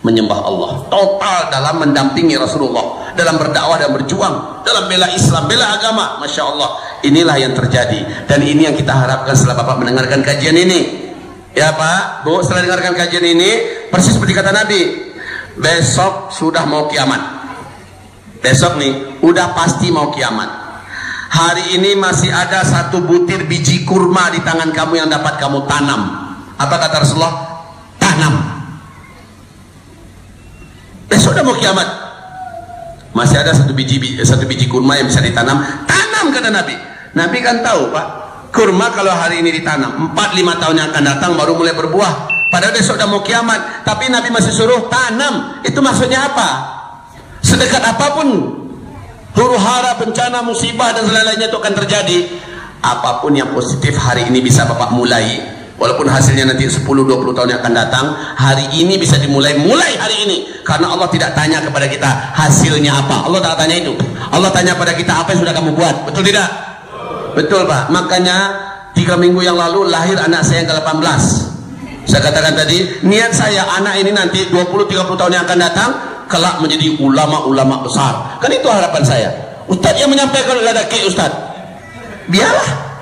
menyembah Allah, total dalam mendampingi Rasulullah, dalam berdakwah dan berjuang, dalam bela Islam, bela agama. Masya Allah, inilah yang terjadi. Dan ini yang kita harapkan setelah Bapak mendengarkan kajian ini. Ya Pak, Bu, setelah mendengarkan kajian ini, persis seperti kata Nabi, besok sudah mau kiamat. Besok nih, udah pasti mau kiamat. Hari ini masih ada satu butir biji kurma di tangan kamu yang dapat kamu tanam. Apa kata Rasulullah? Tanam. Besok udah mau kiamat, masih ada satu biji kurma yang bisa ditanam. Tanam kata Nabi. Nabi kan tahu Pak, kurma kalau hari ini ditanam 4-5 tahun yang akan datang baru mulai berbuah. Padahal besok udah mau kiamat, tapi Nabi masih suruh tanam. Itu maksudnya apa? Sedekat apapun huru hara, bencana, musibah dan lain-lainnya itu akan terjadi, apapun yang positif hari ini bisa Bapak mulai. Walaupun hasilnya nanti 10-20 tahun yang akan datang, hari ini bisa dimulai, mulai hari ini. Karena Allah tidak tanya kepada kita hasilnya apa. Allah tak tanya itu. Allah tanya pada kita apa yang sudah kamu buat. Betul tidak? Betul Pak. Makanya 3 minggu yang lalu lahir anak saya yang ke-18. Saya katakan tadi, niat saya anak ini nanti 20-30 tahun yang akan datang kelak menjadi ulama-ulama besar. Kan itu harapan saya. Ustadz yang menyampaikan ada ke Ustadz, biarlah.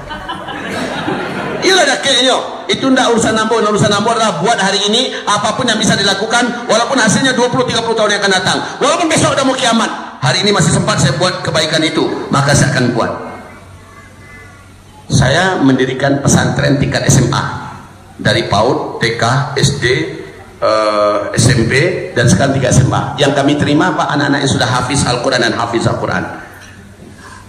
Iya ada kayaknya. Itu ndak urusan nambah, urusan nambah adalah buat hari ini apapun yang bisa dilakukan, walaupun hasilnya 20-30 tahun yang akan datang, walaupun besok udah mau kiamat, hari ini masih sempat saya buat kebaikan itu, maka saya akan buat. Saya mendirikan pesantren tingkat SMA dari PAUD, TK, SD, SMP dan sekarang tingkat SMA. Yang kami terima Pak anak-anak yang sudah hafiz Al-Quran dan hafiz Al-Quran.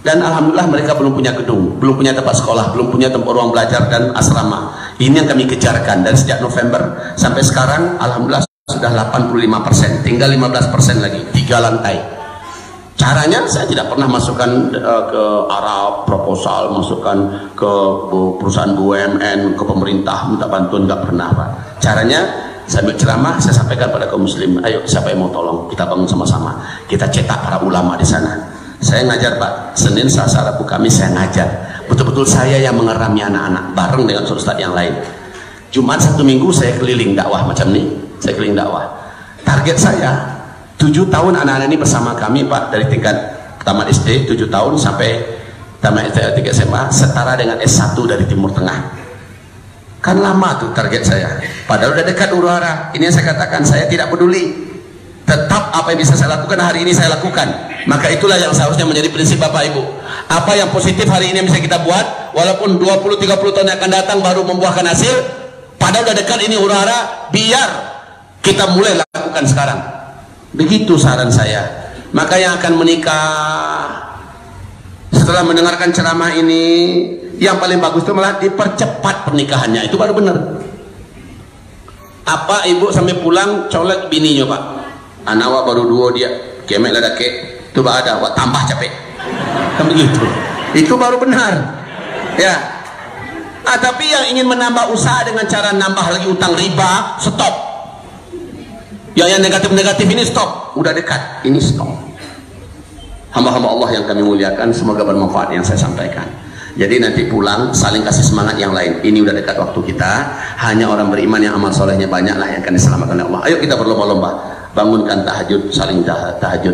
Dan alhamdulillah mereka belum punya gedung, belum punya tempat sekolah, belum punya tempat ruang belajar dan asrama. Ini yang kami kejarkan. Dan sejak November sampai sekarang alhamdulillah sudah 85%, tinggal 15% lagi, 3 lantai. Caranya saya tidak pernah masukkan ke Arab proposal, masukkan ke perusahaan BUMN, ke pemerintah minta bantuan, nggak pernah Pak. Caranya saya ambil ceramah, saya sampaikan pada kaum muslim, ayo siapa yang mau tolong, kita bangun sama-sama, kita cetak para ulama di sana. Saya ngajar Pak, Senin, Selasa, Rabu, Kamis saya ngajar. Betul-betul saya yang mengerami anak-anak bareng dengan ustaz yang lain. Jumat 1 minggu saya keliling dakwah macam ini. Saya keliling dakwah. Target saya 7 tahun anak-anak ini bersama kami Pak, dari tingkat tamat SD 7 tahun sampai tamat tingkat SMA, setara dengan S1 dari Timur Tengah. Kan lama tuh target saya. Padahal udah dekat huru hara. Ini yang saya katakan, saya tidak peduli. Tetap apa yang bisa saya lakukan hari ini saya lakukan. Maka itulah yang seharusnya menjadi prinsip Bapak Ibu. Apa yang positif hari ini yang bisa kita buat, walaupun 20-30 tahun yang akan datang baru membuahkan hasil, padahal udah dekat ini huru hara, biar kita mulai lakukan sekarang. Begitu saran saya. Maka yang akan menikah setelah mendengarkan ceramah ini, yang paling bagus itu malah dipercepat pernikahannya. Itu baru benar. Apa ibu sampai pulang colek bininya Pak, anak wak baru 2 dia kemek lah dake itu ada wak tambah capek kan begitu, itu baru benar ya. Tapi yang ingin menambah usaha dengan cara nambah lagi utang riba, stop. Yang negatif-negatif ini stop, udah dekat ini stop. Hamba-hamba Allah yang kami muliakan, semoga bermanfaat yang saya sampaikan. Jadi nanti pulang saling kasih semangat yang lain. Ini udah dekat waktu kita. Hanya orang beriman yang amal solehnya banyak lah yang akan diselamatkan oleh Allah. Ayo kita berlomba-lomba, bangunkan tahajud, saling tahajud.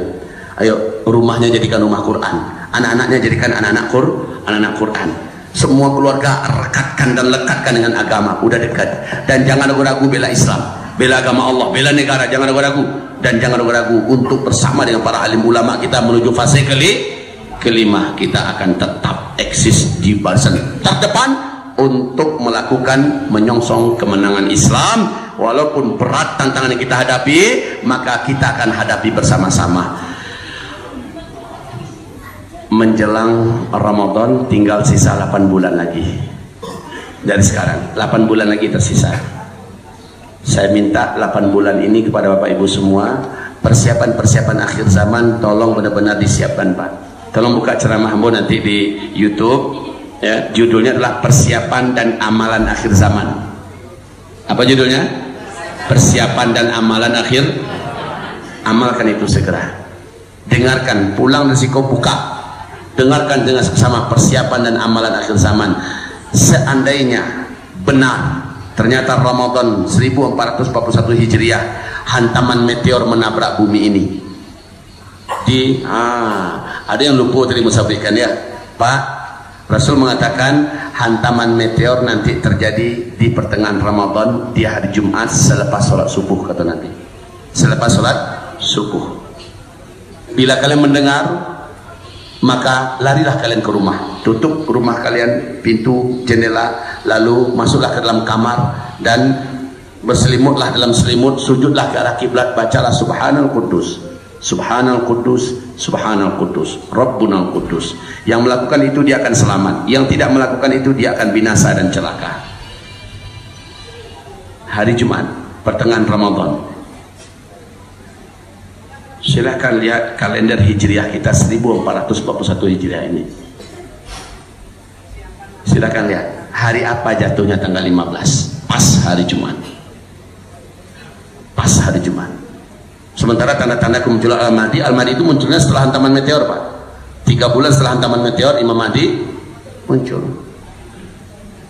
Ayo rumahnya jadikan rumah Quran, anak-anaknya jadikan anak-anak Quran. Semua keluarga rekatkan dan lekatkan dengan agama, udah dekat. Dan jangan ragu-ragu bela Islam, bela agama Allah, bela negara, jangan ragu-ragu. Dan jangan ragu-ragu untuk bersama dengan para alim ulama kita menuju fase kelima. Kita akan tetap eksis di barisan terdepan untuk melakukan menyongsong kemenangan Islam. Walaupun berat tantangan yang kita hadapi, maka kita akan hadapi bersama-sama. Menjelang Ramadan tinggal sisa 8 bulan lagi dari sekarang. 8 bulan lagi tersisa. Saya minta 8 bulan ini kepada Bapak Ibu semua, persiapan-persiapan akhir zaman tolong benar-benar disiapkan Pak. Tolong buka ceramah Ambo nanti di YouTube ya, judulnya adalah persiapan dan amalan akhir zaman. Apa judulnya? Persiapan dan amalan akhir. Amalkan itu segera. Dengarkan, pulang resiko buka, dengarkan dengan seksama persiapan dan amalan akhir zaman. Seandainya benar ternyata Ramadan 1441 Hijriah hantaman meteor menabrak bumi ini, ada yang lupa tadi musafikan ya Pak. Rasul mengatakan hantaman meteor nanti terjadi di pertengahan Ramadan di hari Jumat selepas sholat subuh, kata Nabi. Selepas sholat subuh. Bila kalian mendengar, maka larilah kalian ke rumah, tutup rumah kalian, pintu, jendela, lalu masuklah ke dalam kamar dan berselimutlah dalam selimut, sujudlah ke arah kiblat, bacalah Subhanal Quddus, Subhanal Quddus, Subhanal Quddus, Rabbunal Quddus. Yang melakukan itu dia akan selamat, yang tidak melakukan itu dia akan binasa dan celaka. Hari Jumat pertengahan Ramadan. Silahkan lihat kalender Hijriah kita 1441 Hijriah ini. Silahkan lihat hari apa jatuhnya tanggal 15, pas hari Jumat. Pas hari Jumat. Sementara tanda-tanda kemunculan Al-Mahdi, Al-Mahdi itu munculnya setelah hantaman meteor Pak. 3 bulan setelah hantaman meteor Imam Mahdi muncul.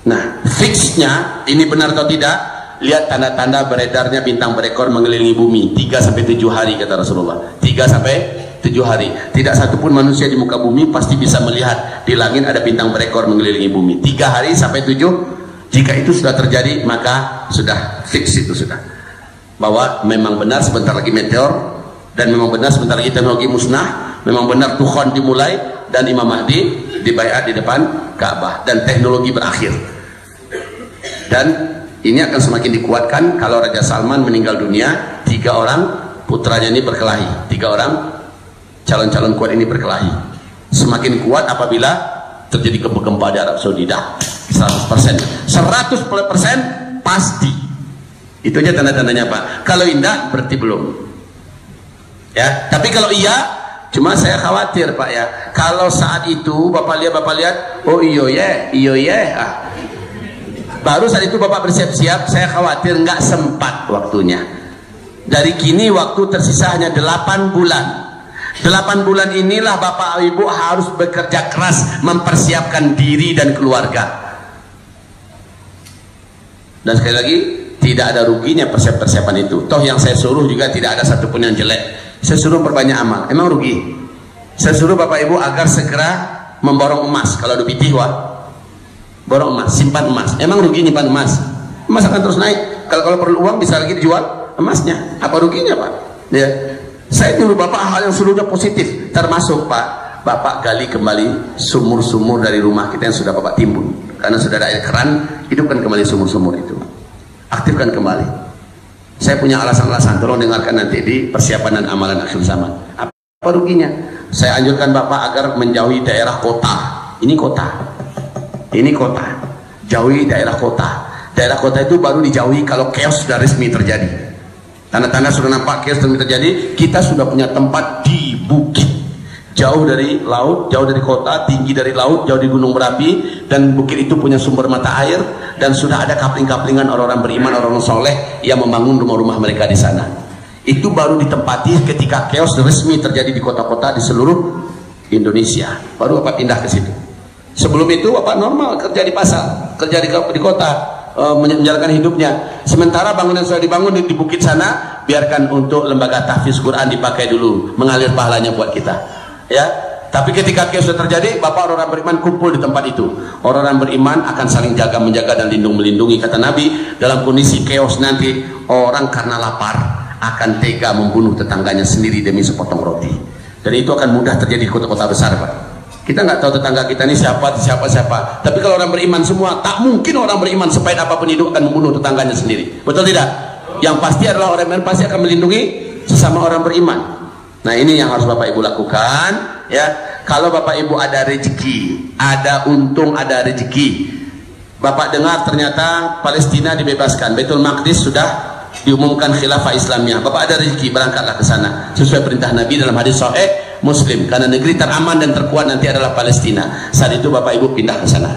Nah, fixnya ini benar atau tidak? Lihat tanda-tanda beredarnya bintang berekor mengelilingi bumi 3-7 hari kata Rasulullah. 3-7 hari. Tidak satupun manusia di muka bumi pasti bisa melihat di langit ada bintang berekor mengelilingi bumi. 3 hari sampai 7. Jika itu sudah terjadi maka sudah fix, itu sudah bahwa memang benar sebentar lagi meteor, dan memang benar sebentar lagi teknologi musnah, memang benar Tuhan dimulai dan Imam Mahdi dibaiat di depan Ka'bah dan teknologi berakhir. Dan ini akan semakin dikuatkan kalau Raja Salman meninggal dunia, 3 orang putranya ini berkelahi, 3 orang calon-calon kuat ini berkelahi. Semakin kuat apabila terjadi gempa di Arab Saudi, dah 100%, 100% pasti. Itu aja tanda-tandanya Pak. Kalau indah berarti belum. Ya, tapi kalau iya, cuma saya khawatir Pak ya. Kalau saat itu Bapak lihat, oh iyo ye, baru saat itu Bapak bersiap-siap, saya khawatir nggak sempat waktunya. Dari kini waktu tersisa hanya 8 bulan. 8 bulan inilah Bapak Ibu harus bekerja keras mempersiapkan diri dan keluarga. Dan sekali lagi, tidak ada ruginya persiapan itu. Toh yang saya suruh juga tidak ada satupun yang jelek. Saya suruh perbanyak amal. Emang rugi? Saya suruh Bapak Ibu agar segera memborong emas. Kalau ada pitih borong emas, simpan emas. Emang rugi nyimpan emas? Emas akan terus naik. Kalau perlu uang bisa lagi dijual emasnya. Apa ruginya Pak? Ya. Saya nyuruh Bapak hal yang seluruhnya positif. Termasuk Pak, Bapak gali kembali sumur-sumur dari rumah kita yang sudah Bapak timbun. Karena sudah ada air keran, hidupkan kembali sumur-sumur itu. Aktifkan kembali. Saya punya alasan-alasan, tolong dengarkan nanti di persiapan dan amalan akhir zaman. Apa ruginya? Saya anjurkan Bapak agar menjauhi daerah kota. Ini kota. Ini kota. Jauhi daerah kota. Daerah kota itu baru dijauhi kalau chaos sudah resmi terjadi. Tanda-tanda sudah nampak chaos resmi terjadi. Kita sudah punya tempat di bukit, jauh dari laut, jauh dari kota, tinggi dari laut, jauh di gunung berapi, dan bukit itu punya sumber mata air, dan sudah ada kapling-kaplingan orang-orang beriman, orang-orang soleh yang membangun rumah-rumah mereka di sana. Itu baru ditempati ketika chaos resmi terjadi di kota-kota di seluruh Indonesia. Baru Bapak pindah ke situ. Sebelum itu Bapak normal kerja di pasar, kerja di kota, menjalankan hidupnya. Sementara bangunan sudah dibangun di bukit sana, biarkan untuk lembaga tahfiz Quran dipakai dulu, mengalir pahalanya buat kita. Ya, tapi ketika chaos sudah terjadi, Bapak orang beriman kumpul di tempat itu. Orang beriman akan saling jaga, menjaga dan melindungi. Kata Nabi, dalam kondisi chaos nanti, orang karena lapar akan tega membunuh tetangganya sendiri demi sepotong roti. Dan itu akan mudah terjadi di kota-kota besar Pak. Kita nggak tahu tetangga kita ini siapa. Tapi kalau orang beriman semua, tak mungkin orang beriman sepahit apapun hidup akan membunuh tetangganya sendiri. Betul tidak? Yang pasti adalah orang beriman pasti akan melindungi sesama orang beriman. Nah, ini yang harus Bapak Ibu lakukan, ya. Kalau Bapak Ibu ada rezeki, ada untung, ada rezeki. Bapak dengar ternyata Palestina dibebaskan, Baitul Maqdis sudah diumumkan khilafah Islamnya. Bapak ada rezeki, berangkatlah ke sana sesuai perintah Nabi dalam hadis sahih Muslim, karena negeri teraman dan terkuat nanti adalah Palestina. Saat itu Bapak Ibu pindah ke sana.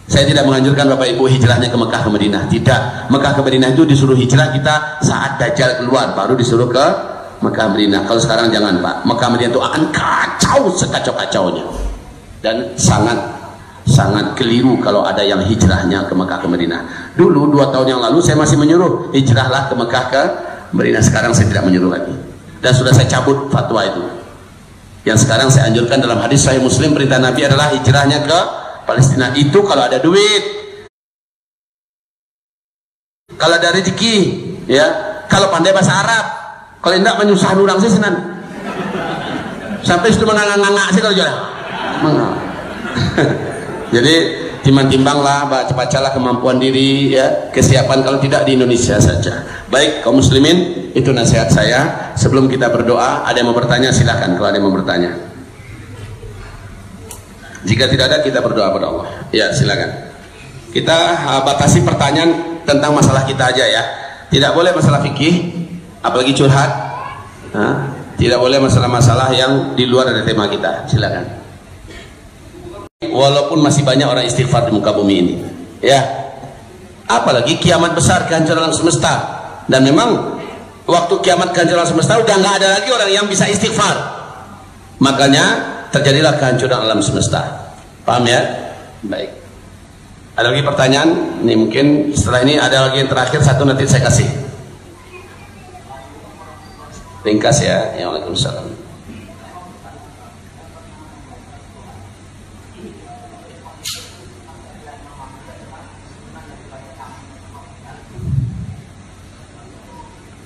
Saya tidak menganjurkan Bapak Ibu hijrahnya ke Mekah ke Madinah, tidak. Mekah ke Madinah itu disuruh hijrah kita saat Dajjal keluar, baru disuruh ke Mekah Madinah. Kalau sekarang jangan, Pak. Mekah Madinah itu akan kacau sekacau-kacaunya, dan sangat keliru kalau ada yang hijrahnya ke Mekah ke Madinah. Dulu 2 tahun yang lalu saya masih menyuruh hijrahlah ke Mekah ke Madinah. Sekarang saya tidak menyuruh lagi, dan sudah saya cabut fatwa itu. Yang sekarang saya anjurkan dalam hadis sahih Muslim, perintah Nabi adalah hijrahnya ke Palestina. Itu kalau ada duit, kalau ada rezeki, ya, kalau pandai bahasa Arab. Kalau tidak menyusahkan orang sih senan. Sampai itu menganga-nganga sih kalau jual. Jadi timbang-timbanglah, baca-bacalah kemampuan diri, ya, kesiapan, kalau tidak di Indonesia saja. Baik kaum muslimin, itu nasihat saya. Sebelum kita berdoa, ada yang mau bertanya silakan kalau ada yang mau bertanya. Jika tidak ada, kita berdoa kepada Allah. Ya, silakan. Kita batasi pertanyaan tentang masalah kita aja, ya. Tidak boleh masalah fikih, apalagi curhat. Tidak boleh masalah-masalah yang di luar dari tema kita. Silakan. Walaupun masih banyak orang istighfar di muka bumi ini, ya, apalagi kiamat besar, kehancuran alam semesta. Dan memang waktu kiamat kehancuran alam semesta udah nggak ada lagi orang yang bisa istighfar, makanya terjadilah kehancuran alam semesta. Paham ya? Baik, ada lagi pertanyaan? Ini mungkin setelah ini ada lagi yang terakhir, satu nanti saya kasih ringkas, ya. Waalaikumsalam.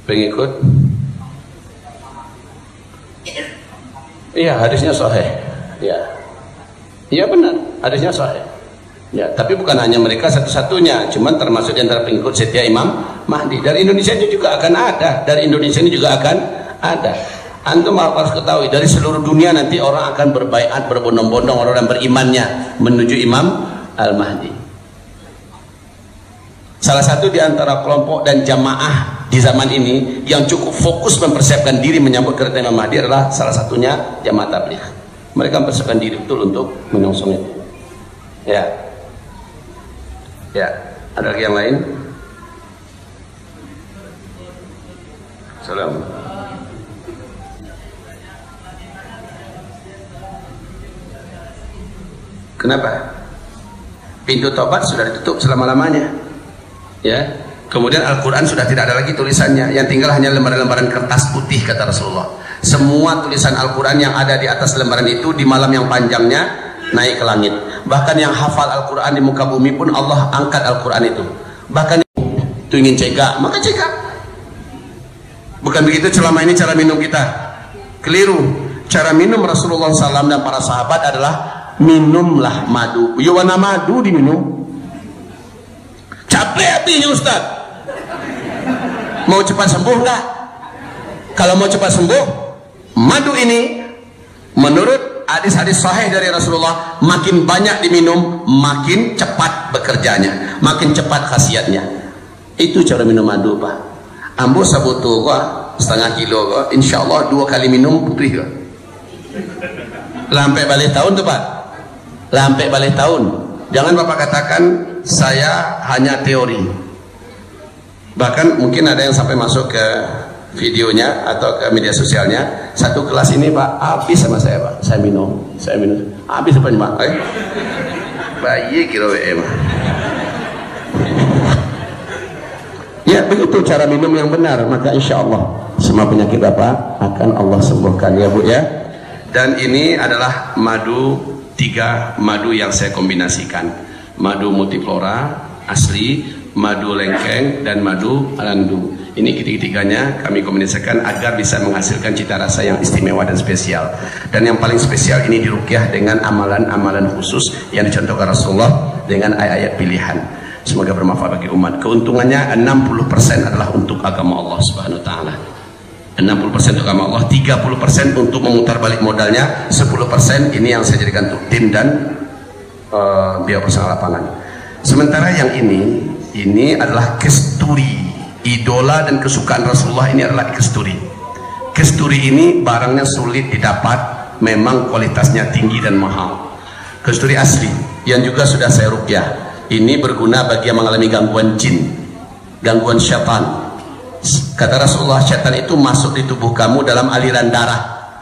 Pengikut, iya, hadisnya sahih, ya, iya benar, hadisnya sahih, ya. Tapi bukan hanya mereka satu-satunya, cuman termasuk di antara pengikut setia Imam Mahdi. Dari Indonesia ini juga akan ada, Antum harus ketahui, dari seluruh dunia nanti orang akan berbaiat berbondong-bondong, orang berimannya menuju Imam Al-Mahdi. Salah satu di antara kelompok dan jamaah di zaman ini yang cukup fokus mempersiapkan diri menyambut kedatangan Imam Mahdi adalah salah satunya jamaah tabligh. Mereka mempersiapkan diri betul untuk menyongsong itu. Ya, ya. Ada lagi yang lain? Salam. Kenapa? Pintu tobat sudah ditutup selama-lamanya. Ya, kemudian Al-Quran sudah tidak ada lagi tulisannya, yang tinggal hanya lembaran-lembaran kertas putih, kata Rasulullah. Semua tulisan Al-Quran yang ada di atas lembaran itu di malam yang panjangnya naik ke langit. Bahkan yang hafal Al-Quran di muka bumi pun Allah angkat Al-Quran itu. Bahkan itu ingin cegah, maka cegah. Bukan begitu selama ini cara minum kita, keliru. Cara minum Rasulullah SAW dan para sahabat adalah minumlah madu. Yuwana madu diminum. Capek hatinya Ustaz. Mau cepat sembuh enggak? Kalau mau cepat sembuh, madu ini menurut hadis-hadis sahih dari Rasulullah, makin banyak diminum makin cepat bekerjanya, makin cepat khasiatnya. Itu cara minum madu, Pak. Ambo sabutu gua setengah kilo gua, insyaallah 2 kali minum putih gua. Lampai balik tahun tuh, Pak. Lampai balik tahun. Jangan Bapak katakan saya hanya teori. Bahkan mungkin ada yang sampai masuk ke videonya atau ke media sosialnya, satu kelas ini Pak habis sama saya, Pak. Saya minum habis apa nih, Pak? Bayi kira mah. Ya, begitu cara minum yang benar, maka insya Allah semua penyakit Bapak akan Allah sembuhkan, ya Bu, ya. Dan ini adalah madu, 3 madu yang saya kombinasikan. Madu multiflora asli, madu lengkeng, dan madu alandu. Ini ketiga-tiganya kami kombinasikan agar bisa menghasilkan cita rasa yang istimewa dan spesial. Dan yang paling spesial ini diruqyah dengan amalan-amalan khusus yang dicontohkan Rasulullah dengan ayat-ayat pilihan. Semoga bermanfaat bagi umat. Keuntungannya 60% adalah untuk agama Allah Subhanahu wa taala. 60% untuk agama Allah, 30% untuk memutar balik modalnya, 10% ini yang saya jadikan untuk tim dan biaya personal lapangan. Sementara yang ini adalah kesturi. Idola dan kesukaan Rasulullah ini adalah kesturi. Kesturi ini barangnya sulit didapat, memang kualitasnya tinggi dan mahal. Kesturi asli yang juga sudah saya ruqyah. Ini berguna bagi yang mengalami gangguan jin, gangguan syaitan. Kata Rasulullah, syaitan itu masuk di tubuh kamu dalam aliran darah.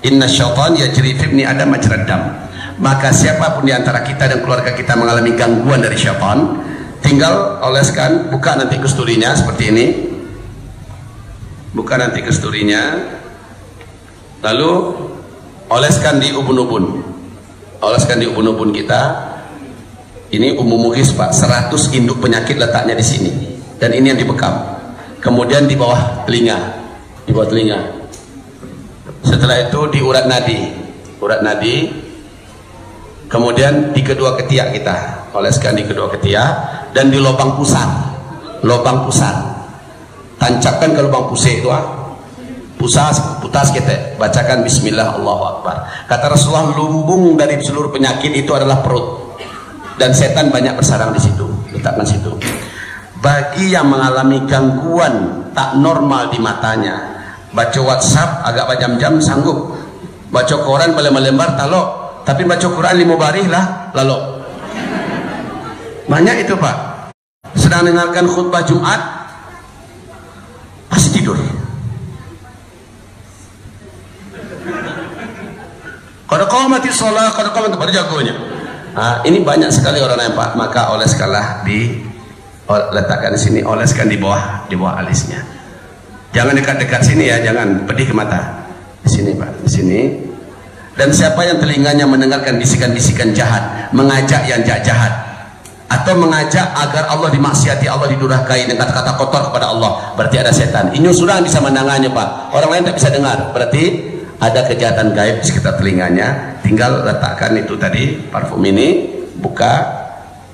Inna syaitan yajri fi ibni adam majrad dam. Maka siapapun di antara kita dan keluarga kita mengalami gangguan dari syaitan, tinggal oleskan, buka nanti kesturinya seperti ini, buka nanti kesturinya, lalu oleskan di ubun-ubun, oleskan di ubun-ubun kita. Ini umum mugis Pak, 100 induk penyakit letaknya di sini, dan ini yang dibekam. Kemudian di bawah telinga, di bawah telinga. Setelah itu di urat nadi, kemudian di kedua ketiak kita, oleskan di kedua ketiak. Dan di lubang pusat, tancapkan ke lubang pusat itu, putas kita bacakan Bismillah Allahu Akbar. Kata Rasulullah, lumbung dari seluruh penyakit itu adalah perut, dan setan banyak bersarang di situ. Letakkan situ. Bagi yang mengalami gangguan tak normal di matanya, baca WhatsApp agak berjam-jam sanggup, baca Quran lembar talok, tapi baca Quran 5 baris lah lalu. Banyak itu Pak, sedang dengarkan khutbah Jumat pasti tidur. Qad qamati shalah, qad qamati berjagonya. Ini banyak sekali orang yang Pak, maka oleskanlah letakkan di sini, oleskan di bawah alisnya. Jangan dekat-dekat sini ya, jangan pedih ke mata. Di sini Pak, di sini. Dan siapa yang telinganya mendengarkan bisikan-bisikan jahat, mengajak yang jahat, atau mengajak agar Allah dimaksiati, Allah didurhakai dengan kata-kata kotor kepada Allah, berarti ada setan. Ini sudah bisa mendengarnya Pak, orang lain tak bisa dengar, berarti ada kejahatan gaib di sekitar telinganya. Tinggal letakkan itu tadi parfum ini, buka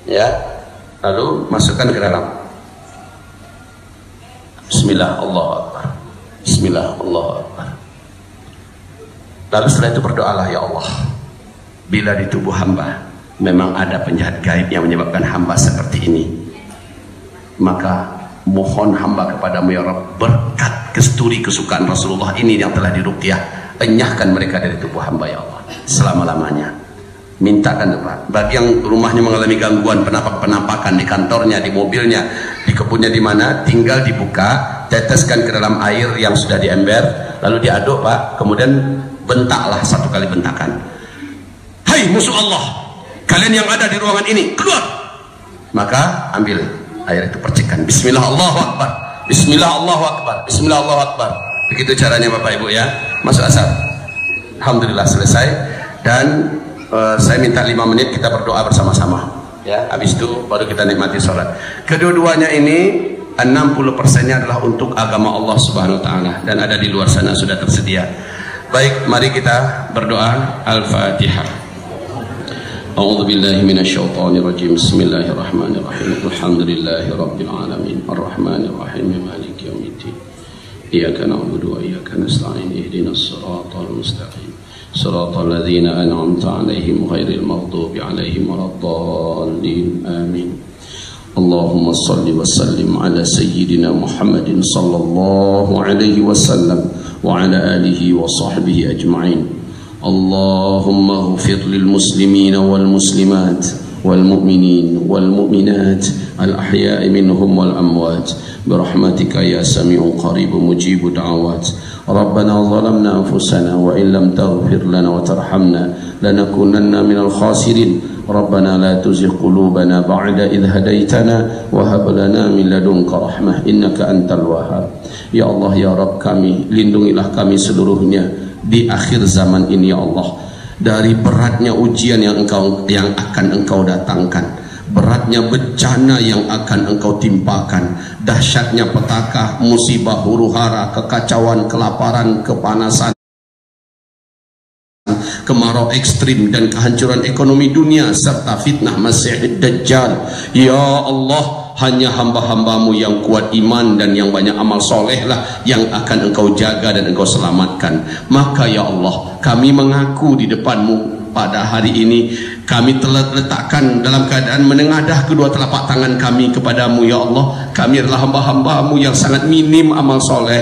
ya, lalu masukkan ke dalam. Bismillah Allahu Akbar, Bismillah Allahu Akbar. Lalu setelah itu berdoalah, ya Allah, bila di tubuh hamba memang ada penjahat gaib yang menyebabkan hamba seperti ini, maka mohon hamba kepadamu ya Rabb, berkat kesturi kesukaan Rasulullah ini yang telah diruqyah, enyahkan mereka dari tubuh hamba ya Allah selama-lamanya. Mintakan Pak, bagi yang rumahnya mengalami gangguan penampakan di kantornya, di mobilnya, di kebunnya, di mana, tinggal dibuka, teteskan ke dalam air yang sudah diember, lalu diaduk Pak, kemudian bentaklah 1 kali bentakan. Hai musuh Allah, kalian yang ada di ruangan ini, keluar. Maka ambil air itu, percikan, Bismillah Allahu Akbar, Bismillah Allahu Akbar, Bismillah Allahu Akbar. Begitu caranya Bapak Ibu ya. Masuk asar. Alhamdulillah selesai. Dan saya minta 5 menit kita berdoa bersama-sama ya. Habis itu baru kita nikmati sholat. Kedua-duanya ini 60%-nya adalah untuk agama Allah Subhanahu wa taala, dan ada di luar sana sudah tersedia. Baik, mari kita berdoa. Al-Fatihah. A'udzu billahi minasyaitonir rajim. Bismillahirrahmanirrahim. Alhamdulillahi rabbil alamin. Arrahmanir rahim. Maliki yaumiddin. Iyyaka na'budu wa iyyaka nasta'in. Ihdinas siratal mustaqim. Siratal ladzina an'amta 'alaihim ghairil maghdubi 'alaihim waladdallin. Amin. Allahumma shalli wa sallim ala sayyidina Muhammadin sallallahu alaihi wasallam wa ala alihi wa sahbihi ajma'in. Allahumma ighfir lil muslimina wal muslimat wal mu'minin wal mu'minat al ahya'i minhum wal amwat birahmatika ya sami'u qarib mujibu da'awat. Rabbana zalamna anfusana wa in lam taghfir lana wa tarhamna lanakunanna minal khasirin. Rabbana la tuzigh qulubana ba'da idh hadaitana wa hab lana min ladunka rahmah innaka antal wahhab. Ya Allah ya Rabb kami, lindungilah kami seluruhnya di akhir zaman ini ya Allah, dari beratnya ujian yang akan Engkau datangkan. beratnya bencana yang akan engkau timpakan, dahsyatnya petaka, musibah, huru-hara, kekacauan, kelaparan, kepanasan, kemarau ekstrim dan kehancuran ekonomi dunia serta fitnah Masih Dajjal. Ya Allah, hanya hamba-hambamu yang kuat iman dan yang banyak amal soleh lah yang akan engkau jaga dan engkau selamatkan. Maka ya Allah, kami mengaku di depanmu pada hari ini, kami telah letakkan dalam keadaan menengadah kedua telapak tangan kami kepadamu ya Allah. Kami adalah hamba-hambamu yang sangat minim amal soleh,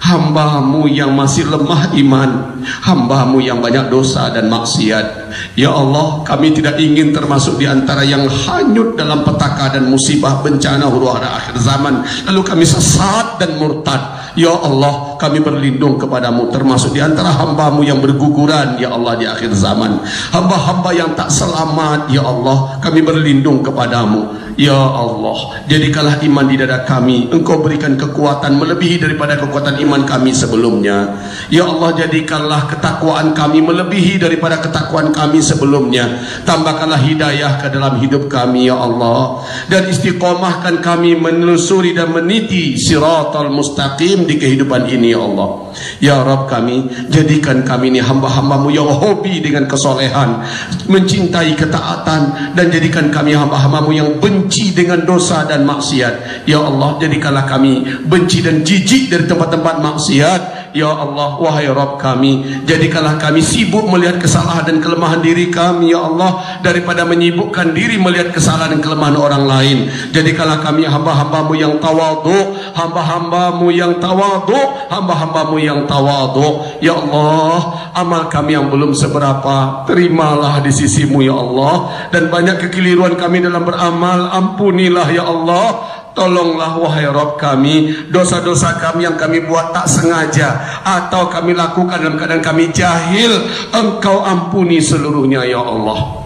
hamba-Mu yang masih lemah iman, hamba-Mu yang banyak dosa dan maksiat. Ya Allah, kami tidak ingin termasuk di antara yang hanyut dalam petaka dan musibah bencana huru-hara akhir zaman, lalu kami sesat dan murtad. Ya Allah, kami berlindung kepadamu termasuk di antara hamba-Mu yang berguguran ya Allah di akhir zaman, hamba-hamba yang tak selamat ya Allah, kami berlindung kepadamu. Ya Allah, jadikanlah iman di dada kami, Engkau berikan kekuatan melebihi daripada kekuatan iman kami sebelumnya. Ya Allah, jadikanlah ketakwaan kami melebihi daripada ketakwaan kami sebelumnya. Tambahkanlah hidayah ke dalam hidup kami ya Allah, dan istiqomahkan kami menelusuri dan meniti siratal mustaqim di kehidupan ini ya Allah. Ya Rabb kami, jadikan kami ini hamba-hamba-Mu yang hobi dengan kesolehan, mencintai ketaatan, dan jadikan kami hamba-hamba-Mu yang benci dengan dosa dan maksiat. Ya Allah, jadikanlah kami benci dan jijik dari tempat-tempat maksiat. Ya Allah, wahai Rabb kami, jadikanlah kami sibuk melihat kesalahan dan kelemahan diri kami ya Allah, daripada menyibukkan diri melihat kesalahan dan kelemahan orang lain. Jadikanlah kami hamba-hamba-Mu yang tawadhu, hamba-hamba-Mu yang tawadhu, hamba-hamba-Mu yang tawadhu. Ya Allah, amal kami yang belum seberapa, terimalah di sisi-Mu ya Allah, dan banyak kekeliruan kami dalam beramal, ampunilah ya Allah. Tolonglah wahai Rabb kami, dosa-dosa kami yang kami buat tak sengaja atau kami lakukan dalam keadaan kami jahil, Engkau ampuni seluruhnya ya Allah.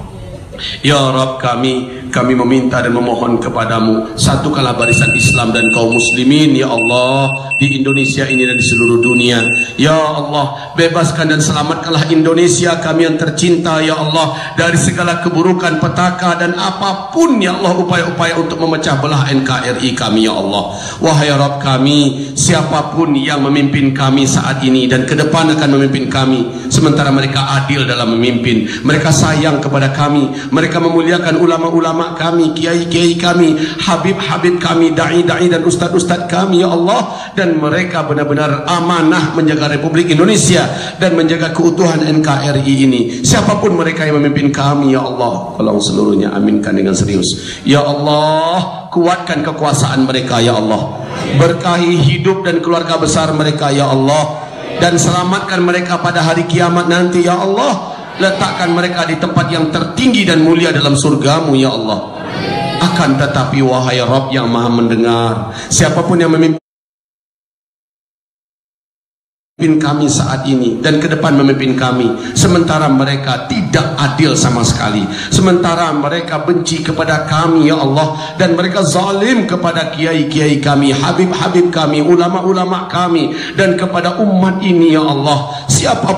Ya Rabb kami meminta dan memohon kepadamu, satukanlah barisan Islam dan kaum muslimin ya Allah di Indonesia ini dan di seluruh dunia. Ya Allah, bebaskan dan selamatkanlah Indonesia kami yang tercinta ya Allah dari segala keburukan, petaka dan apapun ya Allah upaya-upaya untuk memecah belah NKRI kami ya Allah. Wahai Rabb kami, siapapun yang memimpin kami saat ini dan ke depan akan memimpin kami, sementara mereka adil dalam memimpin, mereka sayang kepada kami, mereka memuliakan ulama-ulama kami, kiai-kiai kami, habib-habib kami, da'i-da'i dan ustad-ustad kami ya Allah, dan mereka benar-benar amanah menjaga Republik Indonesia dan menjaga keutuhan NKRI ini. Siapapun mereka yang memimpin kami ya Allah, tolong seluruhnya aminkan dengan serius. Ya Allah, kuatkan kekuasaan mereka ya Allah, berkahi hidup dan keluarga besar mereka ya Allah, dan selamatkan mereka pada hari kiamat nanti ya Allah. Letakkan mereka di tempat yang tertinggi dan mulia dalam surga-Mu ya Allah. Akan tetapi wahai Rabb yang maha mendengar, siapapun yang memimpin kami saat ini dan ke depan memimpin kami, sementara mereka tidak adil sama sekali, sementara mereka benci kepada kami ya Allah, dan mereka zalim kepada kiai-kiai kami, habib-habib kami, ulama-ulama kami, dan kepada umat ini ya Allah. Siapa